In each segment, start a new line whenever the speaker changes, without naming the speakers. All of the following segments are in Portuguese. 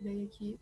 Daí aqui.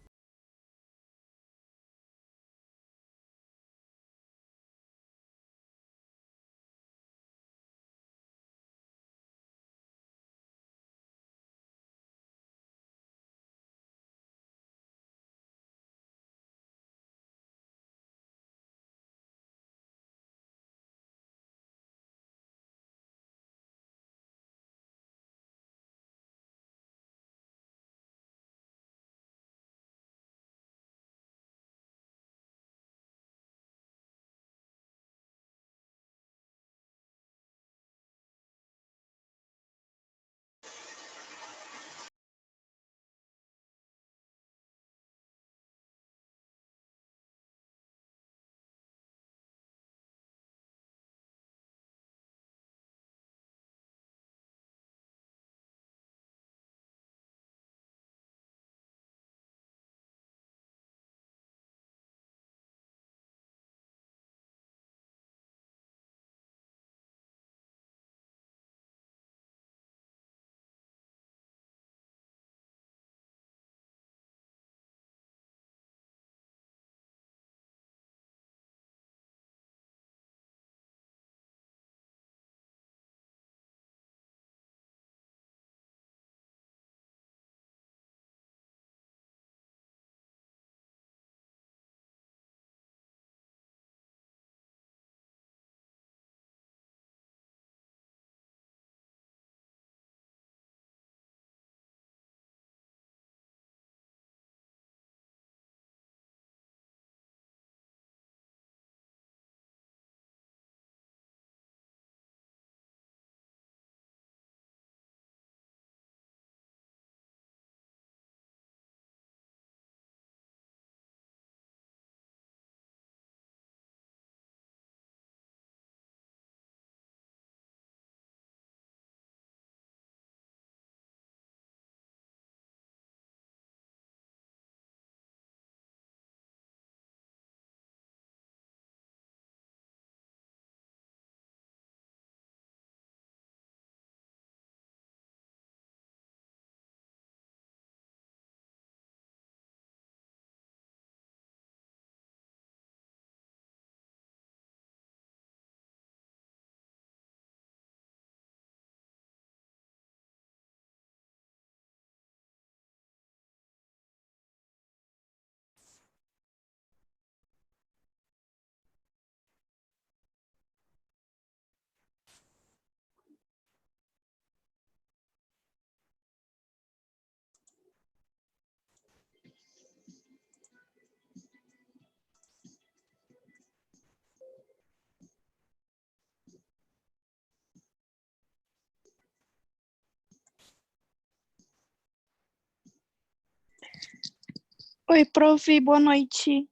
Oi, prof, boa noite.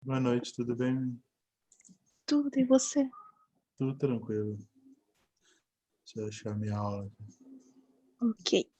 Boa noite, tudo bem?
Tudo, e você?
Tudo tranquilo. Deixa eu achar minha aula aqui.
Ok.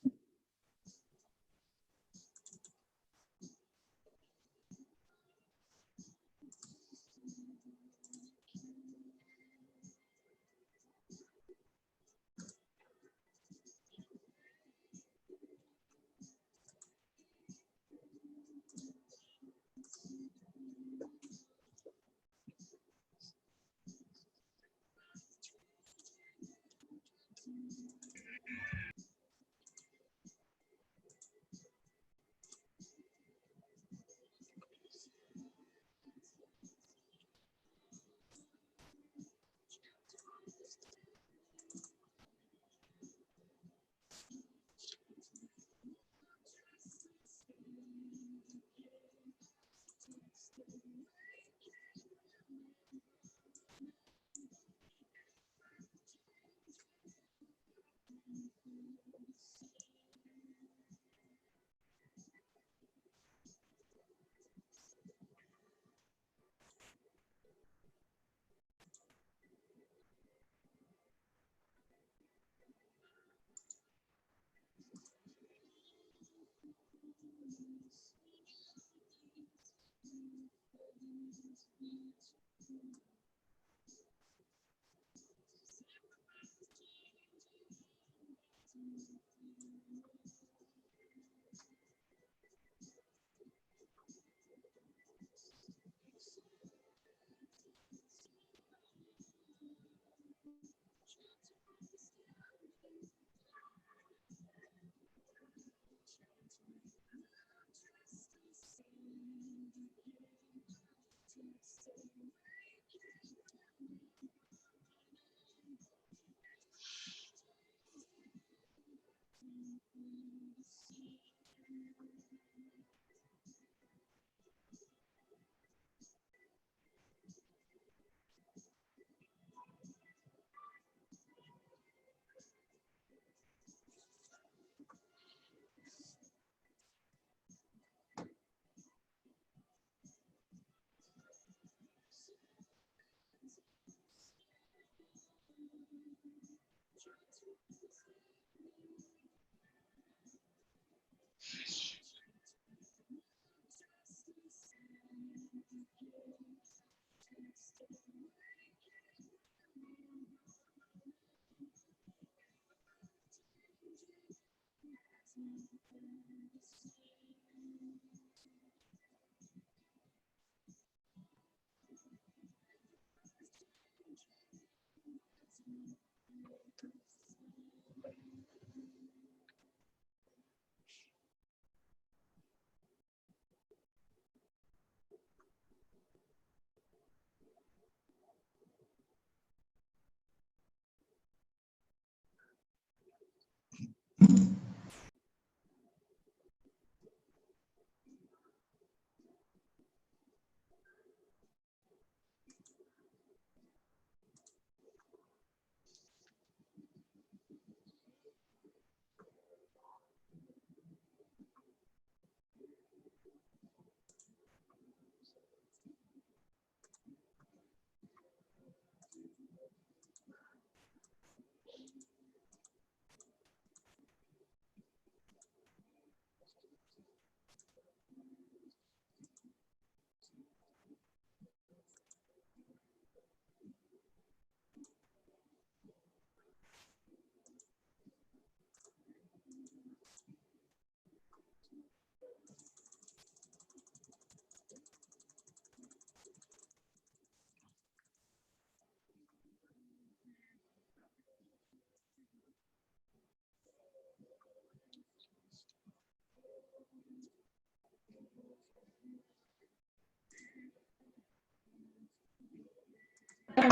Eu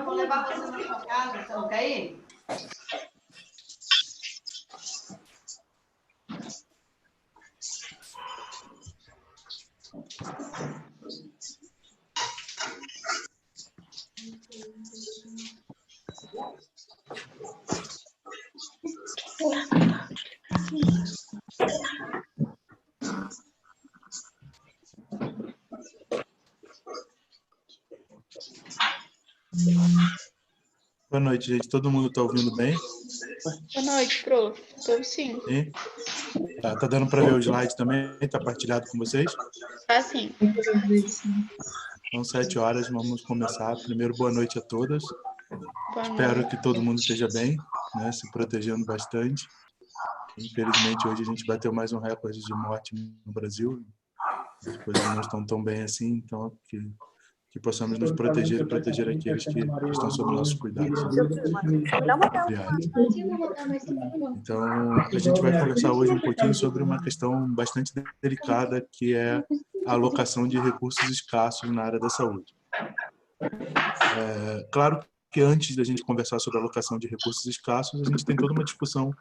vou levar você na sua casa, você não quer ir?
Boa noite, gente. Todo mundo está ouvindo bem?
Boa noite, prof. Tô sim.
Sim? Tá dando para ver o slide também? Está partilhado com vocês?
Tá sim.
São 7 horas, vamos começar. Primeiro, boa noite a todas.
Boa
Espero
noite.
que todo mundo esteja bem, né? Se protegendo bastante. Infelizmente, hoje a gente bateu mais um recorde de morte no Brasil. As coisas não estão tão bem assim, então que possamos nos proteger e proteger aqueles que estão sob nossos cuidados. Obrigado. Então, a gente vai conversar hoje um pouquinho sobre uma questão bastante delicada, que é a alocação de recursos escassos na área da saúde. Claro que antes da gente conversar sobre a alocação de recursos escassos, a gente tem toda uma discussão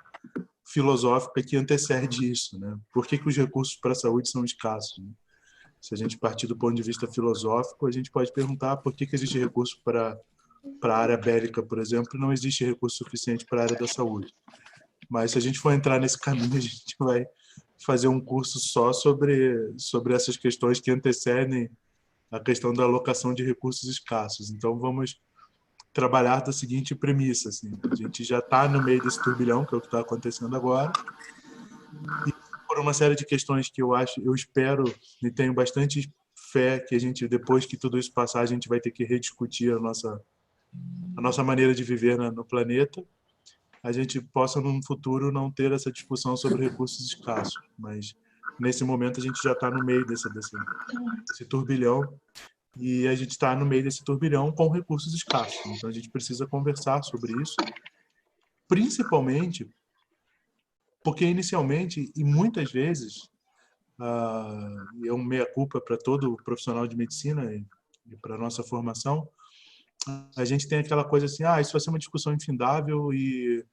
filosófica que antecede isso, né? Por que os recursos para a saúde são escassos, né? Se a gente partir do ponto de vista filosófico, a gente pode perguntar por que existe recurso para a área bélica, por exemplo, e não existe recurso suficiente para a área da saúde. Mas se a gente for entrar nesse caminho, a gente vai fazer um curso só sobre essas questões que antecedem a questão da alocação de recursos escassos. Então, vamos trabalhar da seguinte premissa: assim, a gente já está no meio desse turbilhão, que é o que está acontecendo agora, e por uma série de questões que eu espero e tenho bastante fé que a gente, depois que tudo isso passar, a gente vai ter que rediscutir a nossa maneira de viver no planeta, a gente possa, num futuro, não ter essa discussão sobre recursos escassos. Mas, nesse momento, a gente já está no meio desse turbilhão, e a gente está no meio desse turbilhão com recursos escassos. Então, a gente precisa conversar sobre isso, principalmente porque, inicialmente, e muitas vezes, é uma meia-culpa para todo profissional de medicina e para a nossa formação, a gente tem aquela coisa assim, isso vai ser uma discussão infindável e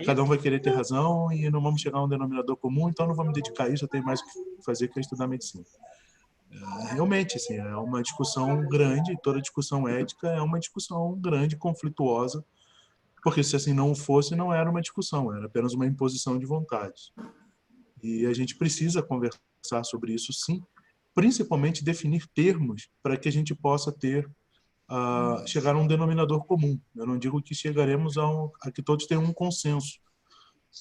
cada um vai querer ter razão e não vamos chegar a um denominador comum, então não vamos me dedicar a isso, eu tenho mais o que fazer que é estudar medicina. Realmente, assim, é uma discussão grande, toda discussão ética é uma discussão grande, conflituosa, porque se assim não fosse, não era uma discussão, era apenas uma imposição de vontades. E a gente precisa conversar sobre isso, sim, principalmente definir termos para que a gente possa chegar a um denominador comum. Eu não digo que chegaremos a que todos tenham um consenso,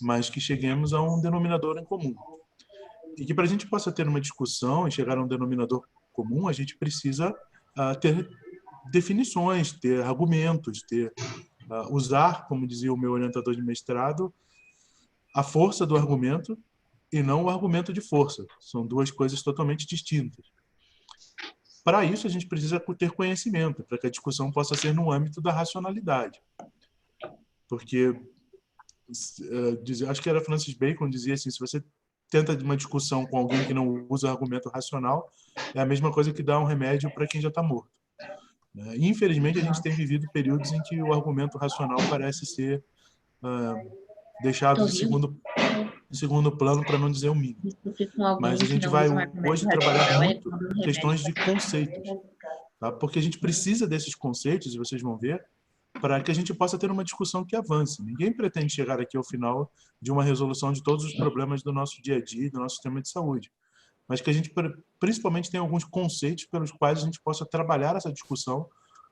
mas que cheguemos a um denominador em comum. E que para a gente possa ter uma discussão e chegar a um denominador comum, a gente precisa ter definições, ter argumentos, usar, como dizia o meu orientador de mestrado, a força do argumento e não o argumento de força. São duas coisas totalmente distintas. Para isso, a gente precisa ter conhecimento, para que a discussão possa ser no âmbito da racionalidade. Porque, acho que era Francis Bacon, dizia assim, se você tenta uma discussão com alguém que não usa argumento racional, é a mesma coisa que dar um remédio para quem já está morto. Infelizmente, a gente tem vivido períodos em que o argumento racional parece ser deixado de segundo plano, para não dizer o mínimo. Mas a gente vai hoje trabalhar muito questões de conceitos, tá? Porque a gente precisa desses conceitos, e vocês vão ver, para que a gente possa ter uma discussão que avance. Ninguém pretende chegar aqui ao final de uma resolução de todos os problemas do nosso dia a dia, do nosso sistema de saúde, mas que a gente principalmente tenha alguns conceitos pelos quais a gente possa trabalhar essa discussão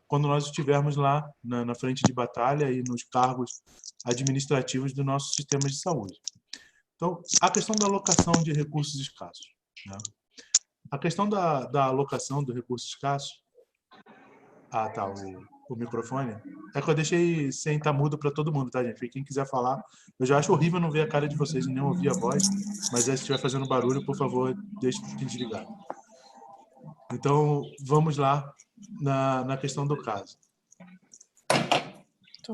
quando nós estivermos lá na frente de batalha e nos cargos administrativos do nosso sistema de saúde. Então, a questão da alocação de recursos escassos, né? A questão da alocação do recurso escasso... tá, o microfone. É que eu deixei sem estar mudo para todo mundo, tá, gente? Quem quiser falar, eu já acho horrível não ver a cara de vocês e nem ouvir a voz, mas se estiver fazendo barulho, por favor, deixe desligado. Então, vamos lá na questão do caso.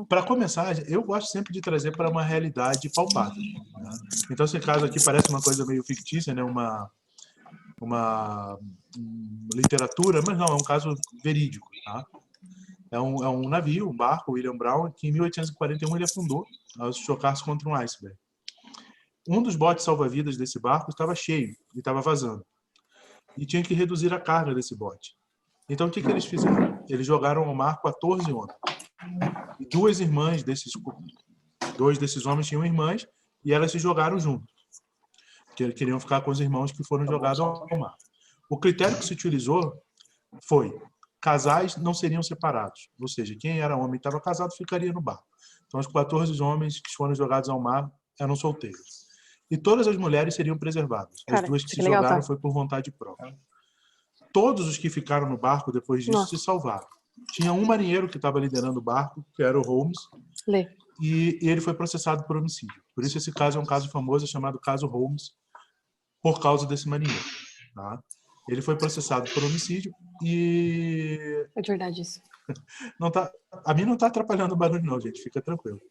Para começar, eu gosto sempre de trazer para uma realidade palpável, né? Então, esse caso aqui parece uma coisa meio fictícia, né? literatura, mas não, é um caso verídico. Tá? É um navio, um barco, William Brown, que em 1841 ele afundou ao chocar-se contra um iceberg. Um dos botes salva-vidas desse barco estava cheio e estava vazando. E tinha que reduzir a carga desse bote. Então, o que eles fizeram? Eles jogaram ao mar 14 homens. E dois desses homens tinham irmãs e elas se jogaram junto. Que queriam ficar com os irmãos que foram jogados ao mar. O critério que se utilizou foi: casais não seriam separados. Ou seja, quem era homem e estava casado ficaria no barco. Então, os 14 homens que foram jogados ao mar eram solteiros. E todas as mulheres seriam preservadas. As duas que se jogaram foi por vontade própria. Todos os que ficaram no barco depois disso se salvaram. Tinha um marinheiro que estava liderando o barco, que era o Holmes, e ele foi processado por homicídio. Por isso esse caso é um caso famoso, chamado caso Holmes, por causa desse marinheiro. Tá? Ele foi processado por homicídio e...
É de verdade isso.
Não tá, a mim não está atrapalhando o barulho não, gente, fica tranquilo.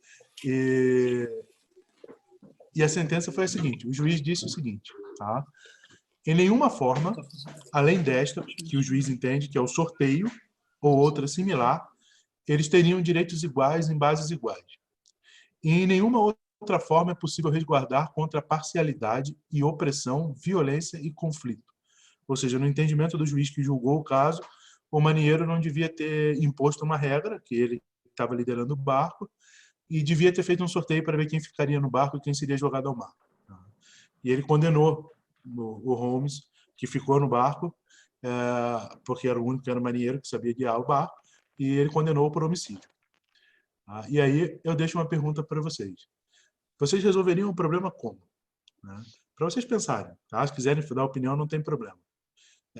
E a sentença foi a seguinte: o juiz disse o seguinte, tá? Em nenhuma forma, além desta, que o juiz entende que é o sorteio ou outra similar, eles teriam direitos iguais em bases iguais. E em nenhuma outra forma é possível resguardar contra a parcialidade e opressão, violência e conflito. Ou seja, no entendimento do juiz que julgou o caso, o marinheiro não devia ter imposto uma regra, que ele estava liderando o barco, e devia ter feito um sorteio para ver quem ficaria no barco e quem seria jogado ao mar. E ele condenou o Holmes, que ficou no barco, porque era o único que era marinheiro que sabia guiar o barco, e ele condenou por homicídio. E aí eu deixo uma pergunta para vocês. Vocês resolveriam o problema como? Para vocês pensarem. Tá? Se quiserem dar opinião, não tem problema.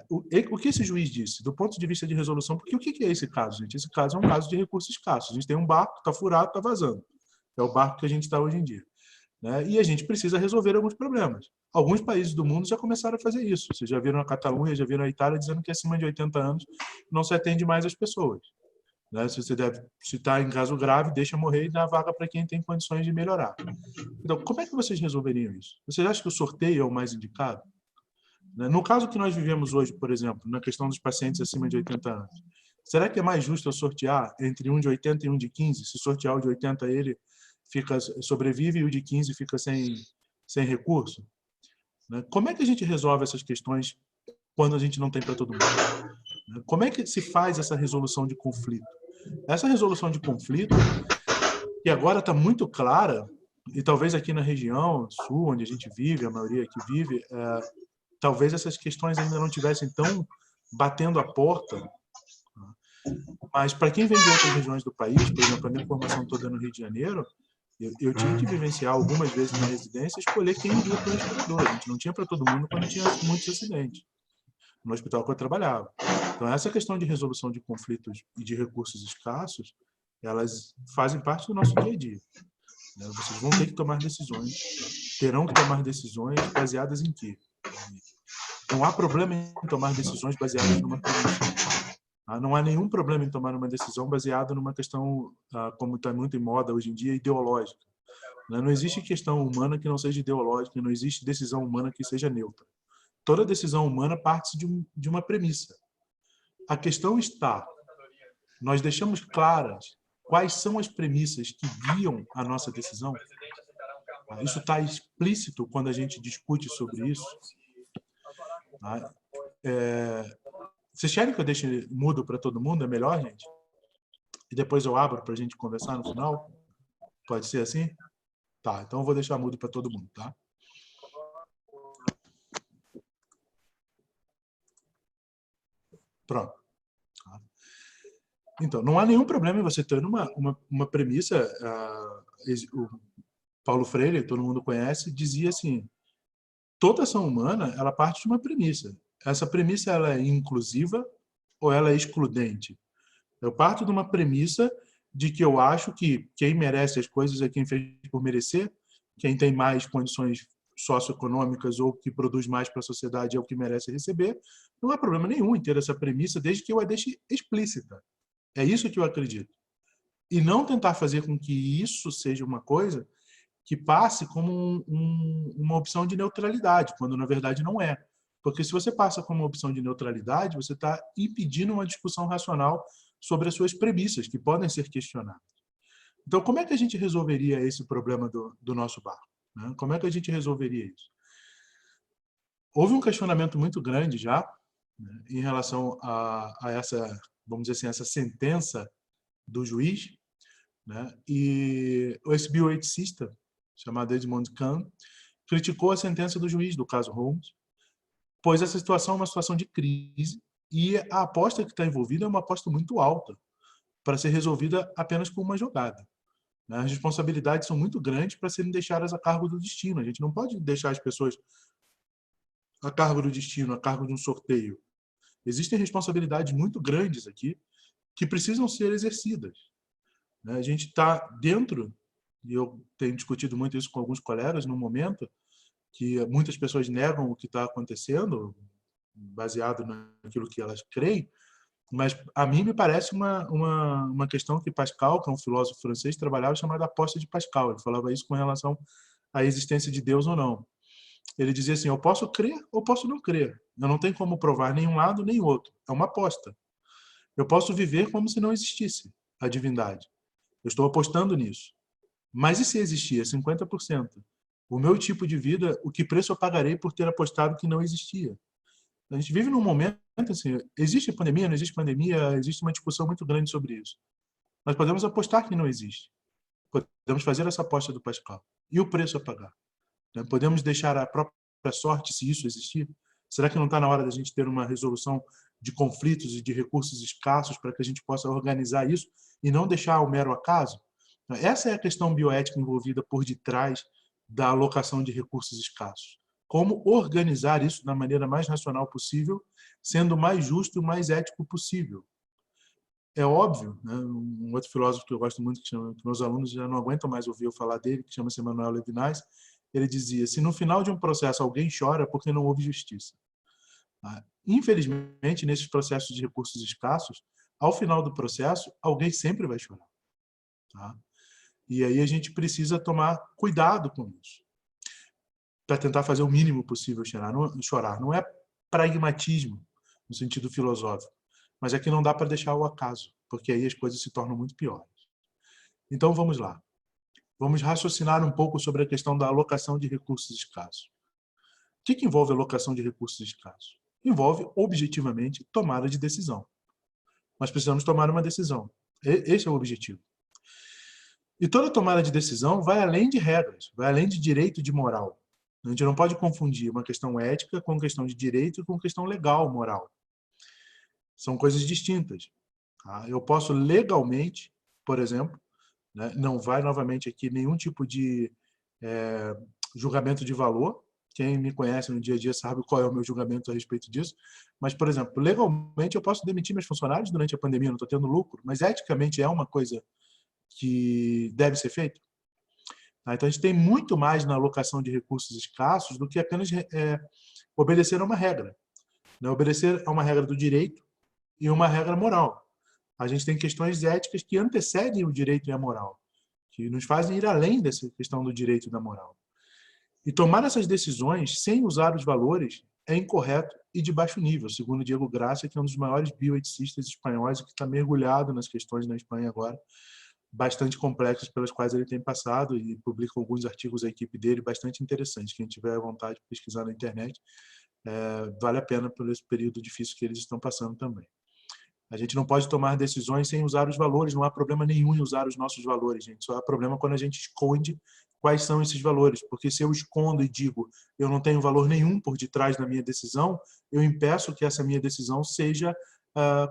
O que esse juiz disse, do ponto de vista de resolução, porque o que é esse caso, gente? Esse caso é um caso de recursos escassos. A gente tem um barco, está furado, está vazando. É o barco que a gente está hoje em dia. Né? E a gente precisa resolver alguns problemas. Alguns países do mundo já começaram a fazer isso. Vocês já viram a Catalunha, já viram a Itália dizendo que acima de 80 anos não se atende mais às pessoas. Né? Se está em caso grave, deixa morrer e dá vaga para quem tem condições de melhorar. Então, como é que vocês resolveriam isso? Vocês acham que o sorteio é o mais indicado? No caso que nós vivemos hoje, por exemplo, na questão dos pacientes acima de 80 anos, será que é mais justo eu sortear entre um de 80 e um de 15? Se sortear o de 80, ele sobrevive e o de 15 fica sem recurso? Como é que a gente resolve essas questões quando a gente não tem para todo mundo? Como é que se faz essa resolução de conflito? Essa resolução de conflito, que agora está muito clara, e talvez aqui na região sul, onde a gente vive, a maioria aqui vive, talvez essas questões ainda não tivessem tão batendo a porta, mas para quem vem de outras regiões do país, por exemplo, a minha formação toda no Rio de Janeiro, eu tinha que vivenciar algumas vezes na residência, escolher quem iria para o respirador. A gente não tinha para todo mundo quando tinha muitos acidentes no hospital que eu trabalhava. Então, essa questão de resolução de conflitos e de recursos escassos, elas fazem parte do nosso dia a dia. Vocês vão ter que tomar decisões, terão que tomar decisões baseadas em quê? Não há problema em tomar decisões baseadas numa premissa. Não há nenhum problema em tomar uma decisão baseada numa questão, como está muito em moda hoje em dia, ideológica. Não existe questão humana que não seja ideológica, não existe decisão humana que seja neutra. Toda decisão humana parte de uma premissa. A questão está, nós deixamos claras quais são as premissas que guiam a nossa decisão? Isso está explícito quando a gente discute sobre isso? Vocês querem que eu deixe mudo para todo mundo? É melhor, gente? E depois eu abro para a gente conversar no final? Pode ser assim? Tá, então eu vou deixar mudo para todo mundo, tá? Pronto. Então, não há nenhum problema em você ter uma premissa. O Paulo Freire, todo mundo conhece, dizia assim: toda ação humana ela parte de uma premissa. Essa premissa ela é inclusiva ou ela é excludente? Eu parto de uma premissa de que eu acho que quem merece as coisas é quem fez por merecer, quem tem mais condições socioeconômicas ou que produz mais para a sociedade é o que merece receber. Não há problema nenhum em ter essa premissa, desde que eu a deixe explícita. É isso que eu acredito. E não tentar fazer com que isso seja uma coisa que passe como uma opção de neutralidade, quando na verdade não é. Porque se você passa como uma opção de neutralidade, você está impedindo uma discussão racional sobre as suas premissas, que podem ser questionadas. Então, como é que a gente resolveria esse problema do nosso barco, né? Como é que a gente resolveria isso? Houve um questionamento muito grande já, né, em relação a essa, vamos dizer assim, essa sentença do juiz, né? E esse bioeticista, chamado Edmond Kahn, criticou a sentença do juiz do caso Holmes, pois essa situação é uma situação de crise e a aposta que está envolvida é uma aposta muito alta para ser resolvida apenas com uma jogada. As responsabilidades são muito grandes para serem deixadas a cargo do destino. A gente não pode deixar as pessoas a cargo do destino, a cargo de um sorteio. Existem responsabilidades muito grandes aqui que precisam ser exercidas. A gente está dentro, e eu tenho discutido muito isso com alguns colegas no momento, que muitas pessoas negam o que está acontecendo, baseado naquilo que elas creem, mas a mim me parece uma questão que Pascal, que é um filósofo francês, trabalhava, chamada aposta de Pascal. Ele falava isso com relação à existência de Deus ou não. Ele dizia assim, eu posso crer ou posso não crer. Eu não tenho como provar nem um lado nem outro. É uma aposta. Eu posso viver como se não existisse a divindade. Eu estou apostando nisso. Mas e se existia 50%? O meu tipo de vida, o que preço eu pagarei por ter apostado que não existia? A gente vive num momento, assim, existe pandemia, não existe pandemia, existe uma discussão muito grande sobre isso. Nós podemos apostar que não existe. Podemos fazer essa aposta do Pascal. E o preço a pagar? Podemos deixar a própria sorte, se isso existir? Será que não está na hora da gente ter uma resolução de conflitos e de recursos escassos para que a gente possa organizar isso e não deixar ao mero acaso? Essa é a questão bioética envolvida por detrás da alocação de recursos escassos. Como organizar isso da maneira mais racional possível, sendo o mais justo e o mais ético possível. É óbvio, né? Um outro filósofo que eu gosto muito, que meus alunos já não aguentam mais ouvir eu falar dele, que chama-se Emmanuel Levinas, ele dizia, se no final de um processo alguém chora, é porque não houve justiça. Infelizmente, nesses processos de recursos escassos, ao final do processo, alguém sempre vai chorar. Tá? E aí a gente precisa tomar cuidado com isso, para tentar fazer o mínimo possível chorar. Não é pragmatismo, no sentido filosófico, mas é que não dá para deixar ao acaso, porque aí as coisas se tornam muito piores. Então, vamos lá. Vamos raciocinar um pouco sobre a questão da alocação de recursos escassos. O que envolve a alocação de recursos escassos? Envolve, objetivamente, tomada de decisão. Nós precisamos tomar uma decisão. Esse é o objetivo. E toda tomada de decisão vai além de regras, vai além de direito e de moral. A gente não pode confundir uma questão ética com questão de direito e com questão legal, moral. São coisas distintas. Tá? Eu posso legalmente, por exemplo, né, não vai novamente aqui nenhum tipo de julgamento de valor. Quem me conhece no dia a dia sabe qual é o meu julgamento a respeito disso. Mas, por exemplo, legalmente eu posso demitir meus funcionários durante a pandemia, não estou tendo lucro, mas eticamente é uma coisa que deve ser feita. Então, a gente tem muito mais na alocação de recursos escassos do que apenas obedecer a uma regra. Obedecer a uma regra do direito e uma regra moral. A gente tem questões éticas que antecedem o direito e a moral, que nos fazem ir além dessa questão do direito e da moral. E tomar essas decisões sem usar os valores é incorreto e de baixo nível, segundo Diego Graça, que é um dos maiores bioeticistas espanhóis, que está mergulhado nas questões na Espanha agora, bastante complexas pelas quais ele tem passado, e publica alguns artigos da equipe dele bastante interessantes. Quem tiver vontade de pesquisar na internet, vale a pena por esse período difícil que eles estão passando também. A gente não pode tomar decisões sem usar os valores, não há problema nenhum em usar os nossos valores, gente. Só há problema quando a gente esconde quais são esses valores, porque se eu escondo e digo eu não tenho valor nenhum por detrás da minha decisão, eu impeço que essa minha decisão seja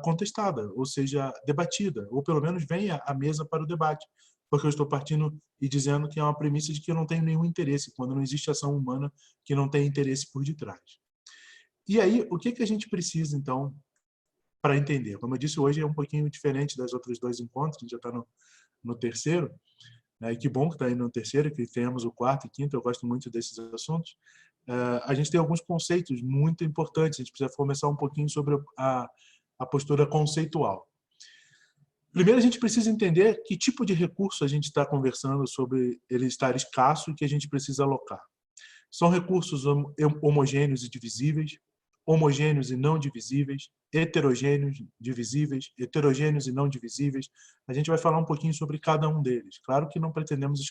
contestada, ou seja debatida, ou pelo menos venha à mesa para o debate, porque eu estou partindo e dizendo que é uma premissa de que eu não tenho nenhum interesse, quando não existe ação humana que não tem interesse por detrás. E aí, o que a gente precisa, então, para entender? Como eu disse, hoje é um pouquinho diferente das outros dois encontros, a gente já está no terceiro, né? E que bom que está indo no terceiro, que tenhamos o quarto e quinto, eu gosto muito desses assuntos. A gente tem alguns conceitos muito importantes, a gente precisa começar um pouquinho sobre a postura conceitual. Primeiro, a gente precisa entender que tipo de recurso a gente está conversando sobre ele estar escasso e que a gente precisa alocar. São recursos homogêneos e divisíveis, homogêneos e não divisíveis, heterogêneos, divisíveis, heterogêneos e não divisíveis. A gente vai falar um pouquinho sobre cada um deles. Claro que não pretendemos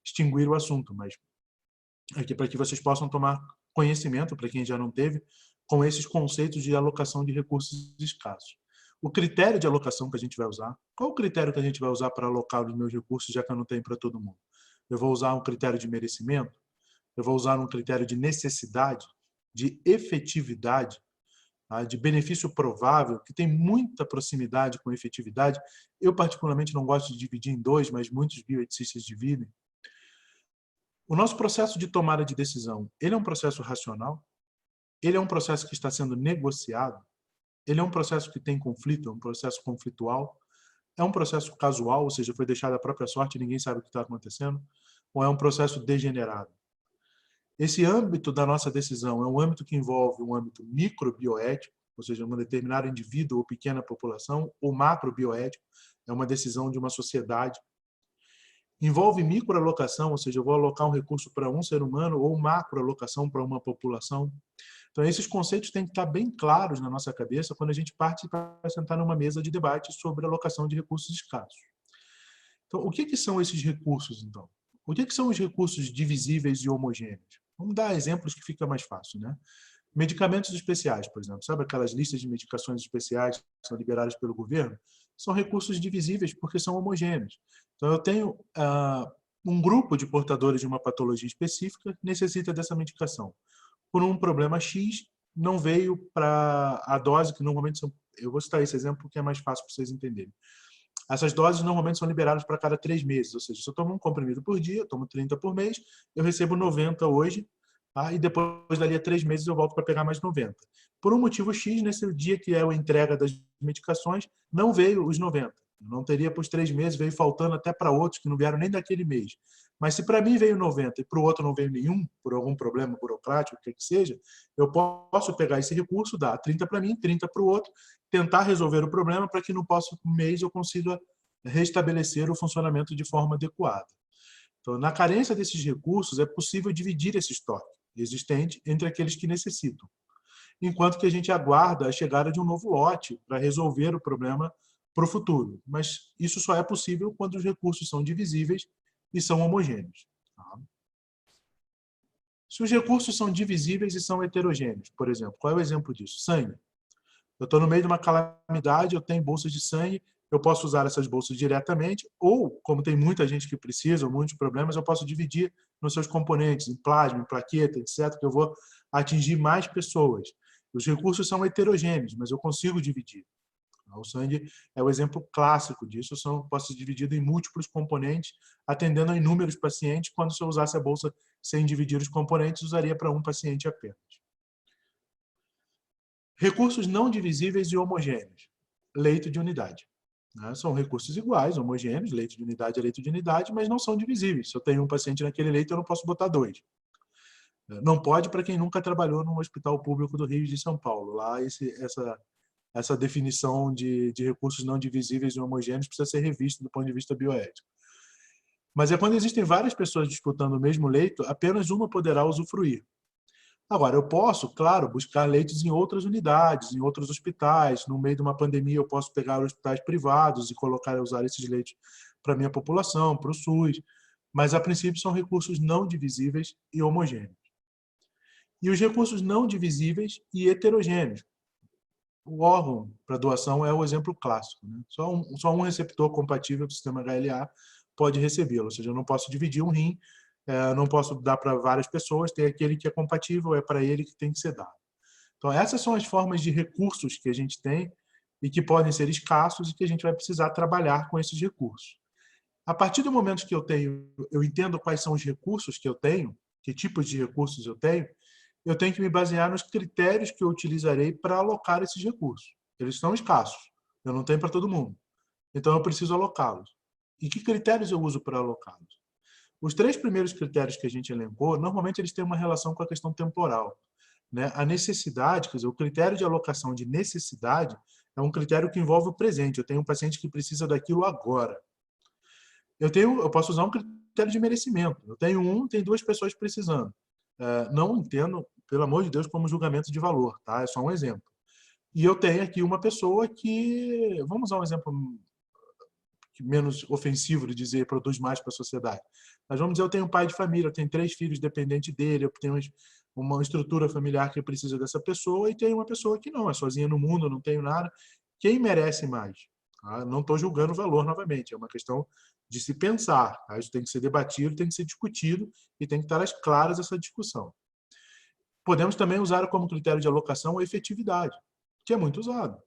extinguir o assunto, mas aqui para que vocês possam tomar conhecimento, para quem já não teve, com esses conceitos de alocação de recursos escassos. O critério de alocação que a gente vai usar, qual o critério que a gente vai usar para alocar os meus recursos, já que eu não tenho para todo mundo? Eu vou usar um critério de merecimento? Eu vou usar um critério de necessidade, de efetividade, tá? De benefício provável, que tem muita proximidade com efetividade. Eu, particularmente, não gosto de dividir em dois, mas muitos bioeticistas dividem. O nosso processo de tomada de decisão, ele é um processo racional? Ele é um processo que está sendo negociado? Ele é um processo que tem conflito, é um processo conflitual? É um processo casual, ou seja, foi deixado à própria sorte e ninguém sabe o que está acontecendo? Ou é um processo degenerado? Esse âmbito da nossa decisão é um âmbito que envolve um âmbito microbioético, ou seja, um determinado indivíduo ou pequena população, ou macrobioético, é uma decisão de uma sociedade. Envolve microalocação, ou seja, eu vou alocar um recurso para um ser humano, ou macroalocação para uma população. Então, esses conceitos têm que estar bem claros na nossa cabeça quando a gente parte para sentar numa mesa de debate sobre alocação de recursos escassos. Então, o que são esses recursos, então? O que são os recursos divisíveis e homogêneos? Vamos dar exemplos que fica mais fácil, né? Medicamentos especiais, por exemplo. Sabe aquelas listas de medicações especiais que são liberadas pelo governo? São recursos divisíveis porque são homogêneos. Então, eu tenho um grupo de portadores de uma patologia específica que necessita dessa medicação. Por um problema X, não veio para a dose, que normalmente são... Eu vou citar esse exemplo porque é mais fácil para vocês entenderem. Essas doses normalmente são liberadas para cada 3 meses, ou seja, se eu tomo um comprimido por dia, eu tomo 30 por mês, eu recebo 90 hoje, tá? E depois dali a 3 meses eu volto para pegar mais 90. Por um motivo X, nesse dia que é a entrega das medicações, não veio os 90. Não teria para os 3 meses, veio faltando até para outros que não vieram nem daquele mês. Mas se para mim veio 90 e para o outro não veio nenhum, por algum problema burocrático, o que seja, eu posso pegar esse recurso, dar 30 para mim, 30 para o outro, tentar resolver o problema para que no próximo mês eu consiga restabelecer o funcionamento de forma adequada. Então, na carência desses recursos, é possível dividir esse estoque existente entre aqueles que necessitam, enquanto que a gente aguarda a chegada de um novo lote para resolver o problema para o futuro. Mas isso só é possível quando os recursos são divisíveis e são homogêneos. Se os recursos são divisíveis e são heterogêneos, por exemplo, qual é o exemplo disso? Sangue. Eu estou no meio de uma calamidade, eu tenho bolsas de sangue, eu posso usar essas bolsas diretamente, ou, como tem muita gente que precisa, ou muitos problemas, eu posso dividir nos seus componentes, em plasma, em plaqueta, etc., que eu vou atingir mais pessoas. Os recursos são heterogêneos, mas eu consigo dividir. O sangue é o exemplo clássico disso, pode ser dividido em múltiplos componentes, atendendo a inúmeros pacientes, quando se eu usasse a bolsa sem dividir os componentes, usaria para um paciente apenas. Recursos não divisíveis e homogêneos. Leito de unidade. São recursos iguais, homogêneos, leito de unidade é leito de unidade, mas não são divisíveis. Se eu tenho um paciente naquele leito, eu não posso botar 2. Não pode para quem nunca trabalhou no Hospital Público do Rio de São Paulo. Lá, essa definição de recursos não divisíveis e homogêneos precisa ser revista do ponto de vista bioético. Mas é quando existem várias pessoas disputando o mesmo leito, apenas uma poderá usufruir. Agora, eu posso, claro, buscar leitos em outras unidades, em outros hospitais. No meio de uma pandemia, eu posso pegar hospitais privados e usar esses leitos para a minha população, para o SUS. Mas, a princípio, são recursos não divisíveis e homogêneos. E os recursos não divisíveis e heterogêneos. O órgão para doação é o exemplo clássico, né? Só um receptor compatível do sistema HLA pode recebê-lo. Ou seja, eu não posso dividir um rim, não posso dar para várias pessoas, tem aquele que é compatível, é para ele que tem que ser dado. Então, essas são as formas de recursos que a gente tem e que podem ser escassos e que a gente vai precisar trabalhar com esses recursos. A partir do momento que eu entendo quais são os recursos que eu tenho, que tipos de recursos eu tenho que me basear nos critérios que eu utilizarei para alocar esses recursos. Eles são escassos, eu não tenho para todo mundo. Então, eu preciso alocá-los. E que critérios eu uso para alocá-los? Os 3 primeiros critérios que a gente elencou, normalmente eles têm uma relação com a questão temporal, né? A necessidade, quer dizer, o critério de alocação de necessidade é um critério que envolve o presente. Eu tenho um paciente que precisa daquilo agora. Eu posso usar um critério de merecimento. Eu tenho tem 2 pessoas precisando. Não entendo, pelo amor de Deus, como julgamento de valor, tá? É só um exemplo. E eu tenho aqui uma pessoa que, vamos usar um exemplo menos ofensivo de dizer produz mais para a sociedade. Mas vamos dizer, eu tenho um pai de família, eu tenho 3 filhos dependentes dele, eu tenho uma estrutura familiar que precisa dessa pessoa e tenho uma pessoa que não, é sozinha no mundo, não tenho nada. Quem merece mais? Tá? Não estou julgando o valor novamente, é uma questão de se pensar. Tá? Isso tem que ser debatido, tem que ser discutido e tem que estar às claras essa discussão. Podemos também usar como critério de alocação a efetividade, que é muito usado.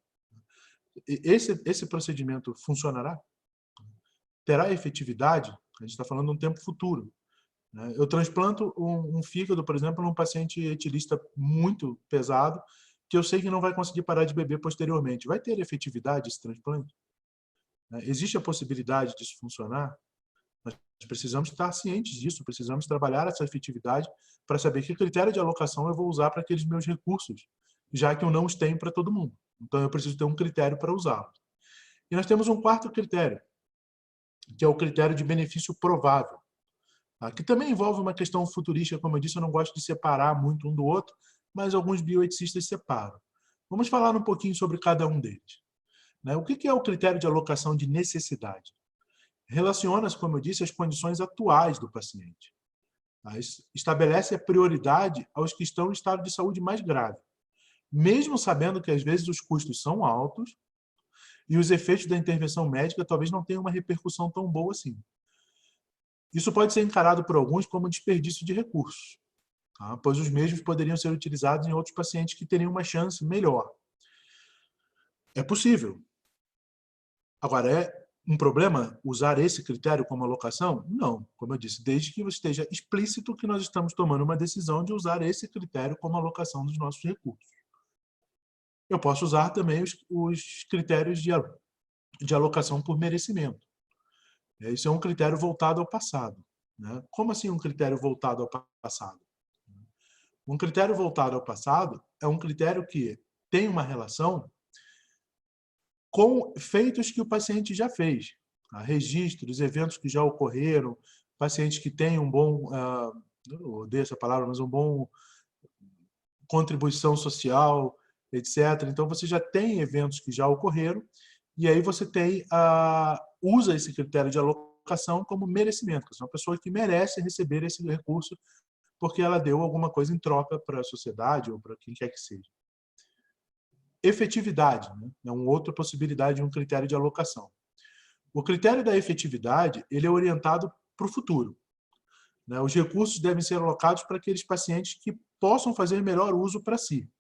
Esse procedimento funcionará? Terá efetividade? A gente está falando de um tempo futuro. Né? Eu transplanto um fígado, por exemplo, num paciente etilista muito pesado, que eu sei que não vai conseguir parar de beber posteriormente. Vai ter efetividade esse transplante? Existe a possibilidade disso funcionar? Nós precisamos estar cientes disso, precisamos trabalhar essa efetividade para saber que critério de alocação eu vou usar para aqueles meus recursos, já que eu não os tenho para todo mundo. Então, eu preciso ter um critério para usá-los. E nós temos um quarto critério, que é o critério de benefício provável, que também envolve uma questão futurística, como eu disse, eu não gosto de separar muito um do outro, mas alguns bioeticistas separam. Vamos falar um pouquinho sobre cada um deles. O que é o critério de alocação de necessidade? Relaciona-se, como eu disse, às condições atuais do paciente. Estabelece a prioridade aos que estão em estado de saúde mais grave, mesmo sabendo que às vezes os custos são altos e os efeitos da intervenção médica talvez não tenham uma repercussão tão boa assim. Isso pode ser encarado por alguns como desperdício de recursos, tá? Pois os mesmos poderiam ser utilizados em outros pacientes que teriam uma chance melhor. É possível. Agora, é um problema usar esse critério como alocação? Não, como eu disse, desde que esteja explícito que nós estamos tomando uma decisão de usar esse critério como alocação dos nossos recursos. Eu posso usar também os critérios de alocação por merecimento. Isso é um critério voltado ao passado. Como assim um critério voltado ao passado? Um critério voltado ao passado é um critério que tem uma relação com feitos que o paciente já fez. Registros, eventos que já ocorreram, pacientes que têm um bom, eu odeio essa palavra, mas um bom contribuição social, etc. Então, você já tem eventos que já ocorreram e aí você usa esse critério de alocação como merecimento. É uma pessoa que merece receber esse recurso porque ela deu alguma coisa em troca para a sociedade ou para quem quer que seja. Efetividade, é uma outra possibilidade de um critério de alocação. O critério da efetividade ele é orientado para o futuro. Os recursos devem ser alocados para aqueles pacientes que possam fazer melhor uso para si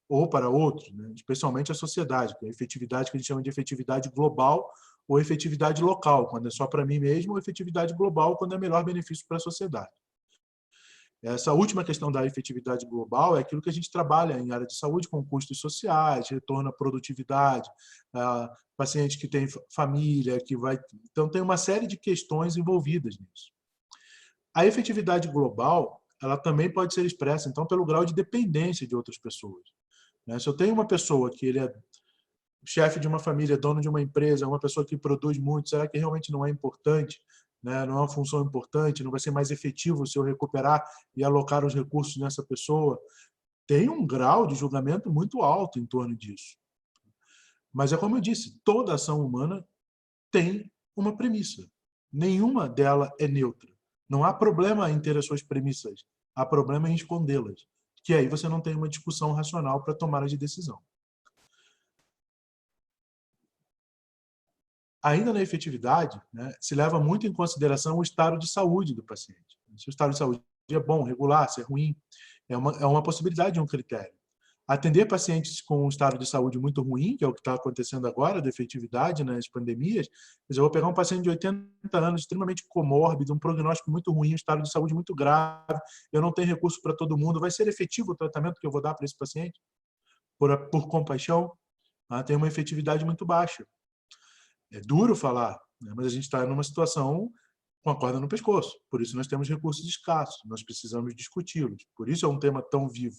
ou para outros, especialmente a sociedade, que é a efetividade que a gente chama de efetividade global ou efetividade local, quando é só para mim mesmo, ou efetividade global, quando é melhor benefício para a sociedade. Essa última questão da efetividade global é aquilo que a gente trabalha em área de saúde com custos sociais, retorno à produtividade, paciente que tem família, que vai... Então, tem uma série de questões envolvidas nisso. A efetividade global, ela também pode ser expressa, então, pelo grau de dependência de outras pessoas. Se eu tenho uma pessoa que ele é chefe de uma família, dono de uma empresa, uma pessoa que produz muito, será que realmente não é importante? Não é uma função importante? Não vai ser mais efetivo se eu recuperar e alocar os recursos nessa pessoa? Tem um grau de julgamento muito alto em torno disso. Mas é como eu disse, toda ação humana tem uma premissa. Nenhuma dela é neutra. Não há problema em ter as suas premissas. Há problema em escondê-las. Que aí você não tem uma discussão racional para tomada de decisão. Ainda na efetividade, se leva muito em consideração o estado de saúde do paciente. Se o estado de saúde é bom, regular, se é ruim, é uma possibilidade de um critério. Atender pacientes com um estado de saúde muito ruim, que é o que está acontecendo agora, da efetividade nas pandemias, eu vou pegar um paciente de 80 anos, extremamente comórbido, um prognóstico muito ruim, um estado de saúde muito grave, eu não tenho recurso para todo mundo, vai ser efetivo o tratamento que eu vou dar para esse paciente? Por compaixão? Tem uma efetividade muito baixa. É duro falar, mas a gente está numa situação com a corda no pescoço. Por isso nós temos recursos escassos, nós precisamos discuti-los. Por isso é um tema tão vivo.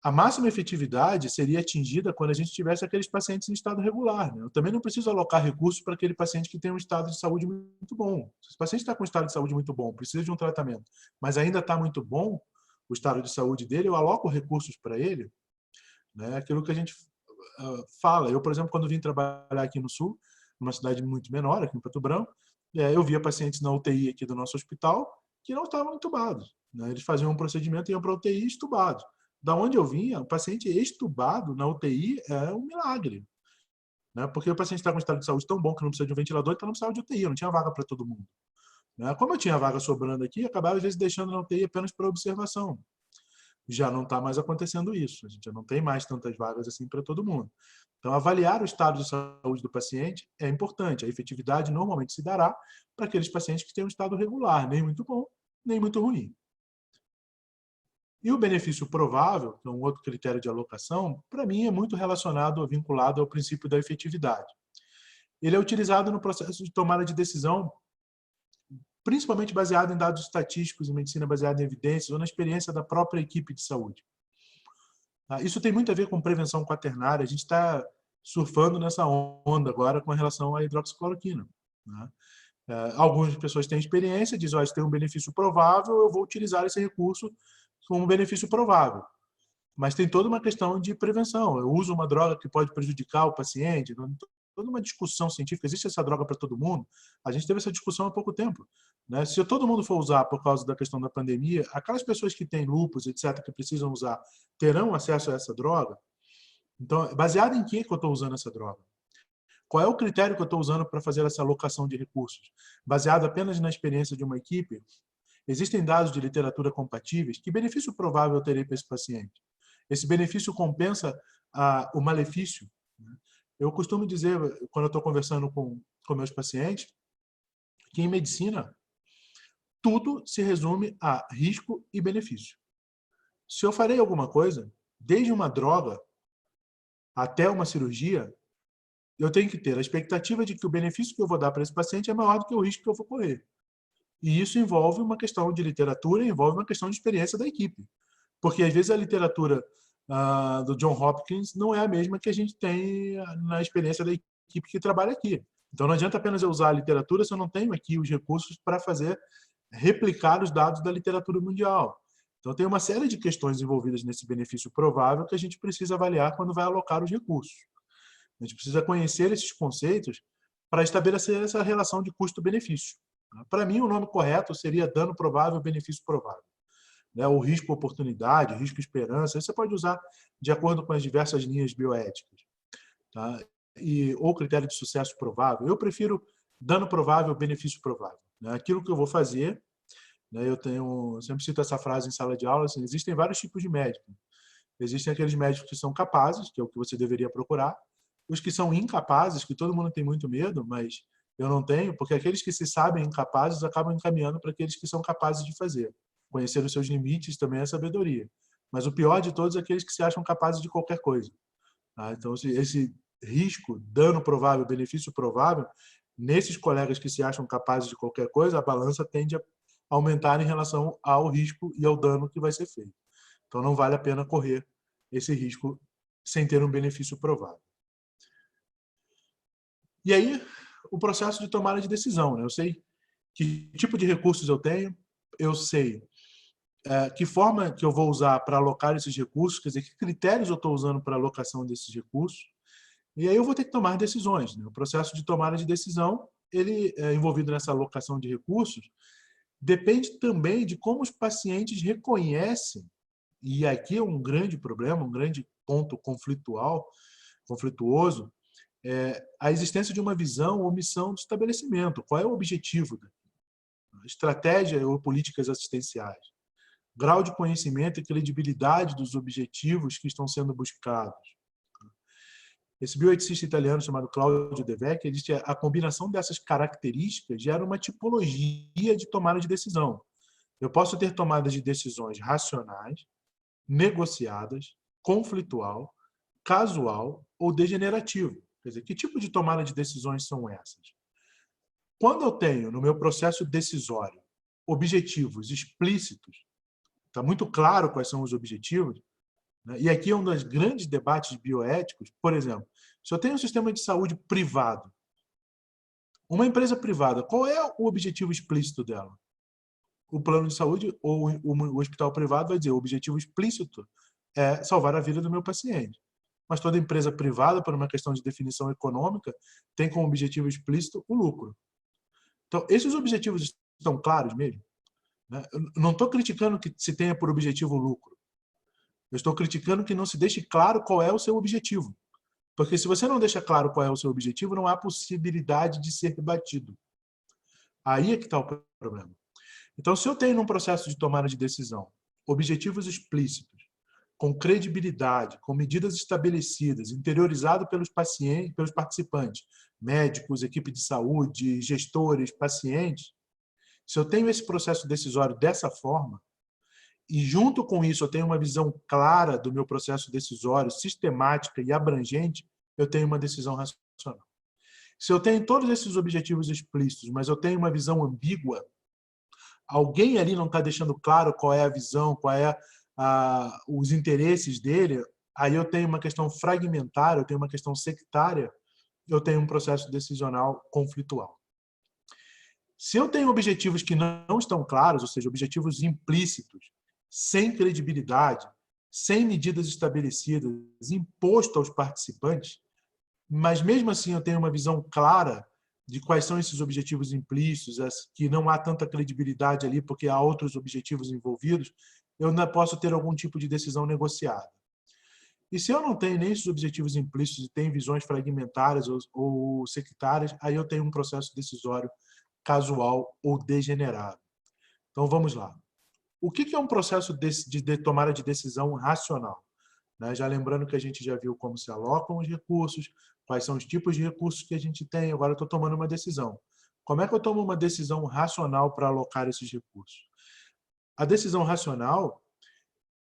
A máxima efetividade seria atingida quando a gente tivesse aqueles pacientes em estado regular. Eu também não preciso alocar recursos para aquele paciente que tem um estado de saúde muito bom. Se o paciente está com um estado de saúde muito bom, precisa de um tratamento, mas ainda está muito bom, o estado de saúde dele, eu aloco recursos para ele, né? Aquilo que a gente fala. Eu, por exemplo, quando vim trabalhar aqui no Sul, numa cidade muito menor, aqui em Pato Branco, eu via pacientes na UTI aqui do nosso hospital que não estavam entubados, né? Eles faziam um procedimento e iam para a UTI estubados. Da onde eu vinha, o paciente estubado na UTI é um milagre, né? Porque o paciente está com um estado de saúde tão bom que não precisa de um ventilador, então não precisava de UTI, não tinha vaga para todo mundo, né? Como eu tinha vaga sobrando aqui, acabava às vezes deixando na UTI apenas para observação. Já não está mais acontecendo isso, a gente já não tem mais tantas vagas assim para todo mundo. Então, avaliar o estado de saúde do paciente é importante. A efetividade normalmente se dará para aqueles pacientes que têm um estado regular, nem muito bom, nem muito ruim. E o benefício provável, que é um outro critério de alocação, para mim é muito relacionado ou vinculado ao princípio da efetividade. Ele é utilizado no processo de tomada de decisão, principalmente baseado em dados estatísticos e medicina baseada em evidências ou na experiência da própria equipe de saúde. Isso tem muito a ver com prevenção quaternária. A gente está surfando nessa onda agora com relação à hidroxicloroquina, né? Algumas pessoas têm experiência, dizem, olha, tem um benefício provável, eu vou utilizar esse recurso como benefício provável. Mas tem toda uma questão de prevenção. Eu uso uma droga que pode prejudicar o paciente, toda uma discussão científica. Existe essa droga para todo mundo? A gente teve essa discussão há pouco tempo, né? Se todo mundo for usar por causa da questão da pandemia, aquelas pessoas que têm lúpus, etc., que precisam usar, terão acesso a essa droga? Então, baseado em que eu estou usando essa droga? Qual é o critério que eu estou usando para fazer essa alocação de recursos? Baseado apenas na experiência de uma equipe? Existem dados de literatura compatíveis? Que benefício provável eu terei para esse paciente? Esse benefício compensa o malefício? Eu costumo dizer, quando eu estou conversando com meus pacientes, que em medicina, tudo se resume a risco e benefício. Se eu farei alguma coisa, desde uma droga até uma cirurgia, eu tenho que ter a expectativa de que o benefício que eu vou dar para esse paciente é maior do que o risco que eu vou correr. E isso envolve uma questão de literatura, envolve uma questão de experiência da equipe. Porque, às vezes, a literatura do John Hopkins não é a mesma que a gente tem na experiência da equipe que trabalha aqui. Então, não adianta apenas eu usar a literatura se eu não tenho aqui os recursos para replicar os dados da literatura mundial. Então, tem uma série de questões envolvidas nesse benefício provável que a gente precisa avaliar quando vai alocar os recursos. A gente precisa conhecer esses conceitos para estabelecer essa relação de custo-benefício. Para mim, o nome correto seria dano provável, benefício provável. O risco-oportunidade, risco-esperança, você pode usar de acordo com as diversas linhas bioéticas. Tá? Ou critério de sucesso provável. Eu prefiro dano provável, benefício provável. Aquilo que eu vou fazer, eu sempre cito essa frase em sala de aula, assim, existem vários tipos de médicos. Existem aqueles médicos que são capazes, que é o que você deveria procurar, os que são incapazes, que todo mundo tem muito medo, mas eu não tenho, porque aqueles que se sabem incapazes acabam encaminhando para aqueles que são capazes de fazer. Conhecer os seus limites também é sabedoria. Mas o pior de todos é aqueles que se acham capazes de qualquer coisa. Então, esse risco, dano provável, benefício provável, nesses colegas que se acham capazes de qualquer coisa, a balança tende a aumentar em relação ao risco e ao dano que vai ser feito. Então, não vale a pena correr esse risco sem ter um benefício provável. E aí, o processo de tomada de decisão. Eu sei que tipo de recursos eu tenho, eu sei que forma que eu vou usar para alocar esses recursos, quer dizer, que critérios eu estou usando para a alocação desses recursos, e aí eu vou ter que tomar decisões. O processo de tomada de decisão, ele é envolvido nessa alocação de recursos, depende também de como os pacientes reconhecem, e aqui é um grande problema, um grande ponto conflituoso, a existência de uma visão ou missão do estabelecimento. Qual é o objetivo? Estratégia ou políticas assistenciais. Grau de conhecimento e credibilidade dos objetivos que estão sendo buscados. Esse bioeticista italiano chamado Claudio De Vecchi, ele diz que a combinação dessas características gera uma tipologia de tomada de decisão. Eu posso ter tomadas de decisões racionais, negociadas, conflitual, casual ou degenerativo. Quer dizer, que tipo de tomada de decisões são essas? Quando eu tenho, no meu processo decisório, objetivos explícitos, está muito claro quais são os objetivos, né? E aqui é um dos grandes debates bioéticos. Por exemplo, se eu tenho um sistema de saúde privado, uma empresa privada, qual é o objetivo explícito dela? o plano de saúde ou o hospital privado vai dizer o objetivo explícito é salvar a vida do meu paciente. Mas toda empresa privada, por uma questão de definição econômica, tem como objetivo explícito o lucro. Então, esses objetivos estão claros mesmo? Né? Eu não estou criticando que se tenha por objetivo o lucro. Eu estou criticando que não se deixe claro qual é o seu objetivo. Porque se você não deixa claro qual é o seu objetivo, não há possibilidade de ser batido. Aí é que está o problema. Então, se eu tenho num processo de tomada de decisão objetivos explícitos, com credibilidade, com medidas estabelecidas, interiorizado pelos pacientes, pelos participantes, médicos, equipe de saúde, gestores, pacientes, se eu tenho esse processo decisório dessa forma, e junto com isso eu tenho uma visão clara do meu processo decisório, sistemática e abrangente, eu tenho uma decisão racional. Se eu tenho todos esses objetivos explícitos, mas eu tenho uma visão ambígua, alguém ali não está deixando claro qual é a visão, qual é os interesses dele, aí eu tenho uma questão fragmentária, eu tenho uma questão sectária, eu tenho um processo decisional conflitual. Se eu tenho objetivos que não estão claros, ou seja, objetivos implícitos, sem credibilidade, sem medidas estabelecidas, imposto aos participantes, mas mesmo assim eu tenho uma visão clara de quais são esses objetivos implícitos, que não há tanta credibilidade ali porque há outros objetivos envolvidos, eu ainda posso ter algum tipo de decisão negociada. E se eu não tenho nem esses objetivos implícitos e tenho visões fragmentárias ou sectárias, aí eu tenho um processo decisório casual ou degenerado. Então, vamos lá. O que é um processo de tomada de decisão racional? Já lembrando que a gente já viu como se alocam os recursos, quais são os tipos de recursos que a gente tem, agora eu estou tomando uma decisão. Como é que eu tomo uma decisão racional para alocar esses recursos? A decisão racional,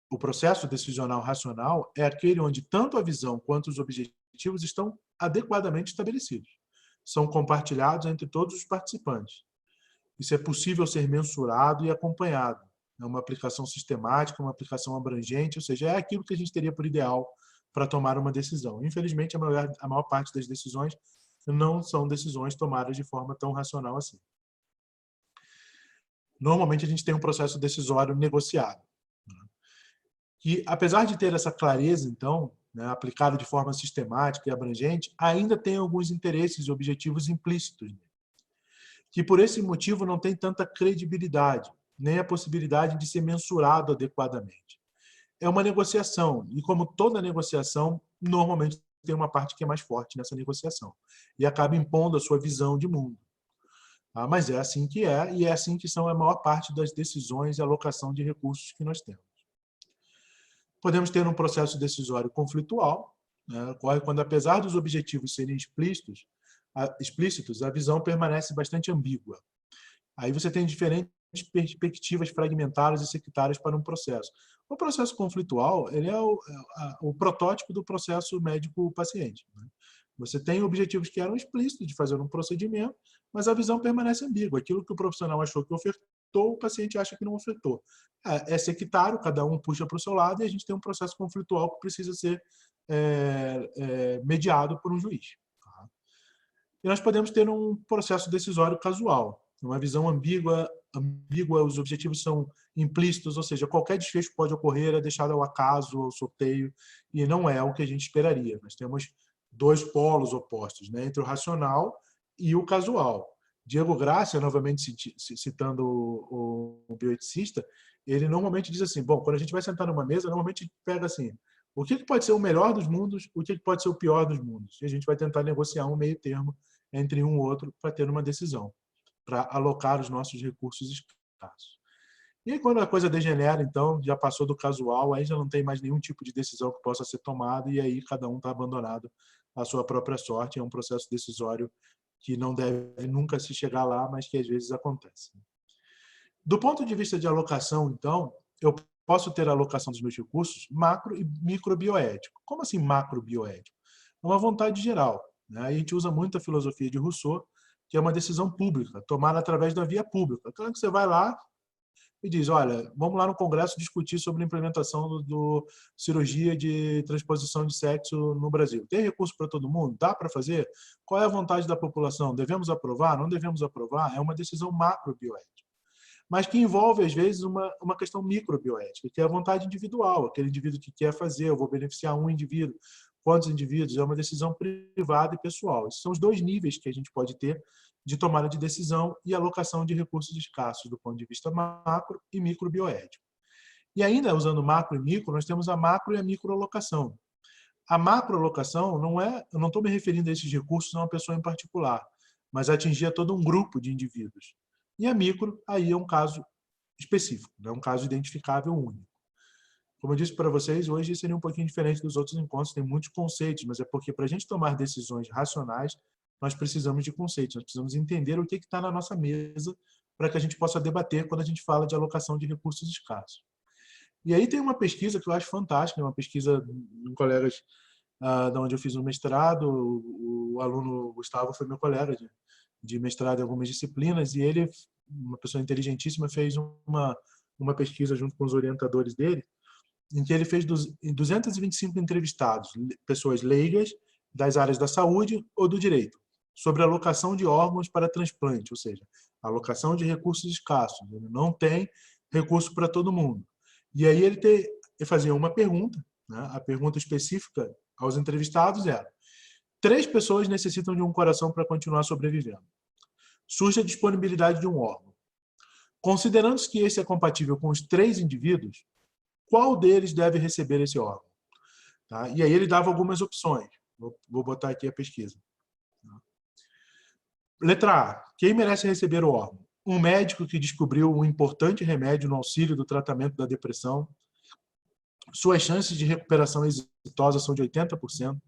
o processo decisional racional, é aquele onde tanto a visão quanto os objetivos estão adequadamente estabelecidos. São compartilhados entre todos os participantes. Isso é possível ser mensurado e acompanhado. É uma aplicação sistemática, uma aplicação abrangente, ou seja, é aquilo que a gente teria por ideal para tomar uma decisão. Infelizmente, a maior parte das decisões não são decisões tomadas de forma tão racional assim. Normalmente, a gente tem um processo decisório negociado, que, apesar de ter essa clareza, então, aplicado de forma sistemática e abrangente, ainda tem alguns interesses e objetivos implícitos, que por esse motivo não tem tanta credibilidade, nem a possibilidade de ser mensurado adequadamente. É uma negociação, e como toda negociação, normalmente tem uma parte que é mais forte nessa negociação, e acaba impondo a sua visão de mundo. Mas é assim que é, e é assim que são a maior parte das decisões e alocação de recursos que nós temos. Podemos ter um processo decisório conflitual, ocorre quando, apesar dos objetivos serem explícitos, a visão permanece bastante ambígua. Aí você tem diferentes perspectivas fragmentárias e sectárias para um processo. O processo conflitual, ele é o protótipo do processo médico-paciente. Você tem objetivos que eram explícitos de fazer um procedimento, mas a visão permanece ambígua. Aquilo que o profissional achou que ofertou, o paciente acha que não ofertou. É sectário, cada um puxa para o seu lado e a gente tem um processo conflitual que precisa ser mediado por um juiz. E nós podemos ter um processo decisório casual, uma visão ambígua, os objetivos são implícitos, ou seja, qualquer desfecho pode ocorrer, é deixado ao acaso, ao sorteio, e não é o que a gente esperaria. Nós temos dois polos opostos, entre o racional e o casual. Diego Graça, novamente citando o bioeticista, ele normalmente diz assim, bom, quando a gente vai sentar numa mesa, normalmente a gente pega assim, o que pode ser o melhor dos mundos, o que pode ser o pior dos mundos. E a gente vai tentar negociar um meio termo entre um e outro para ter uma decisão, para alocar os nossos recursos escassos. E aí, quando a coisa degenera, então, já passou do casual, aí já não tem mais nenhum tipo de decisão que possa ser tomada e aí cada um está abandonado à sua própria sorte. É um processo decisório que não deve nunca se chegar lá, mas que às vezes acontece. Do ponto de vista de alocação, então, eu posso ter a alocação dos meus recursos macro e microbioético. Como assim macrobioético? É uma vontade geral. A gente usa muito a filosofia de Rousseau, que é uma decisão pública, tomada através da via pública. Então, você vai lá e diz, olha, vamos lá no Congresso discutir sobre a implementação do cirurgia de transposição de sexo no Brasil. Tem recurso para todo mundo? Dá para fazer? Qual é a vontade da população? Devemos aprovar? Não devemos aprovar? É uma decisão macrobioética. mas que envolve, às vezes, uma questão microbioética, que é a vontade individual, aquele indivíduo que quer fazer, eu vou beneficiar um indivíduo, quantos indivíduos, é uma decisão privada e pessoal. Esses são os dois níveis que a gente pode ter de tomada de decisão e alocação de recursos escassos do ponto de vista macro e microbioético. E ainda, usando macro e micro, nós temos a macro e a microalocação. A macroalocação eu não estou me referindo a esses recursos a uma pessoa em particular, mas a atingir a todo um grupo de indivíduos. E a micro, aí é um caso específico, é um caso identificável único. Como eu disse para vocês, hoje seria um pouquinho diferente dos outros encontros, tem muitos conceitos, mas é porque para a gente tomar decisões racionais, nós precisamos de conceitos, nós precisamos entender o que está na nossa mesa para que a gente possa debater quando a gente fala de alocação de recursos escassos. E aí tem uma pesquisa que eu acho fantástica, uma pesquisa de colegas da onde eu fiz um mestrado, o aluno Gustavo foi meu colega de mestrado em algumas disciplinas, e ele, uma pessoa inteligentíssima, fez uma pesquisa junto com os orientadores dele, em que ele fez 225 entrevistados, pessoas leigas das áreas da saúde ou do direito, sobre alocação de órgãos para transplante, ou seja, alocação de recursos escassos. Ele não tem recurso para todo mundo. E aí ele fazia uma pergunta, né? A pergunta específica aos entrevistados era: 3 pessoas necessitam de um coração para continuar sobrevivendo. Surge a disponibilidade de um órgão. Considerando que esse é compatível com os 3 indivíduos, qual deles deve receber esse órgão? Tá? E aí ele dava algumas opções. Vou botar aqui a pesquisa. Letra A. Quem merece receber o órgão? Um médico que descobriu um importante remédio no auxílio do tratamento da depressão. Suas chances de recuperação exitosa são de 80%.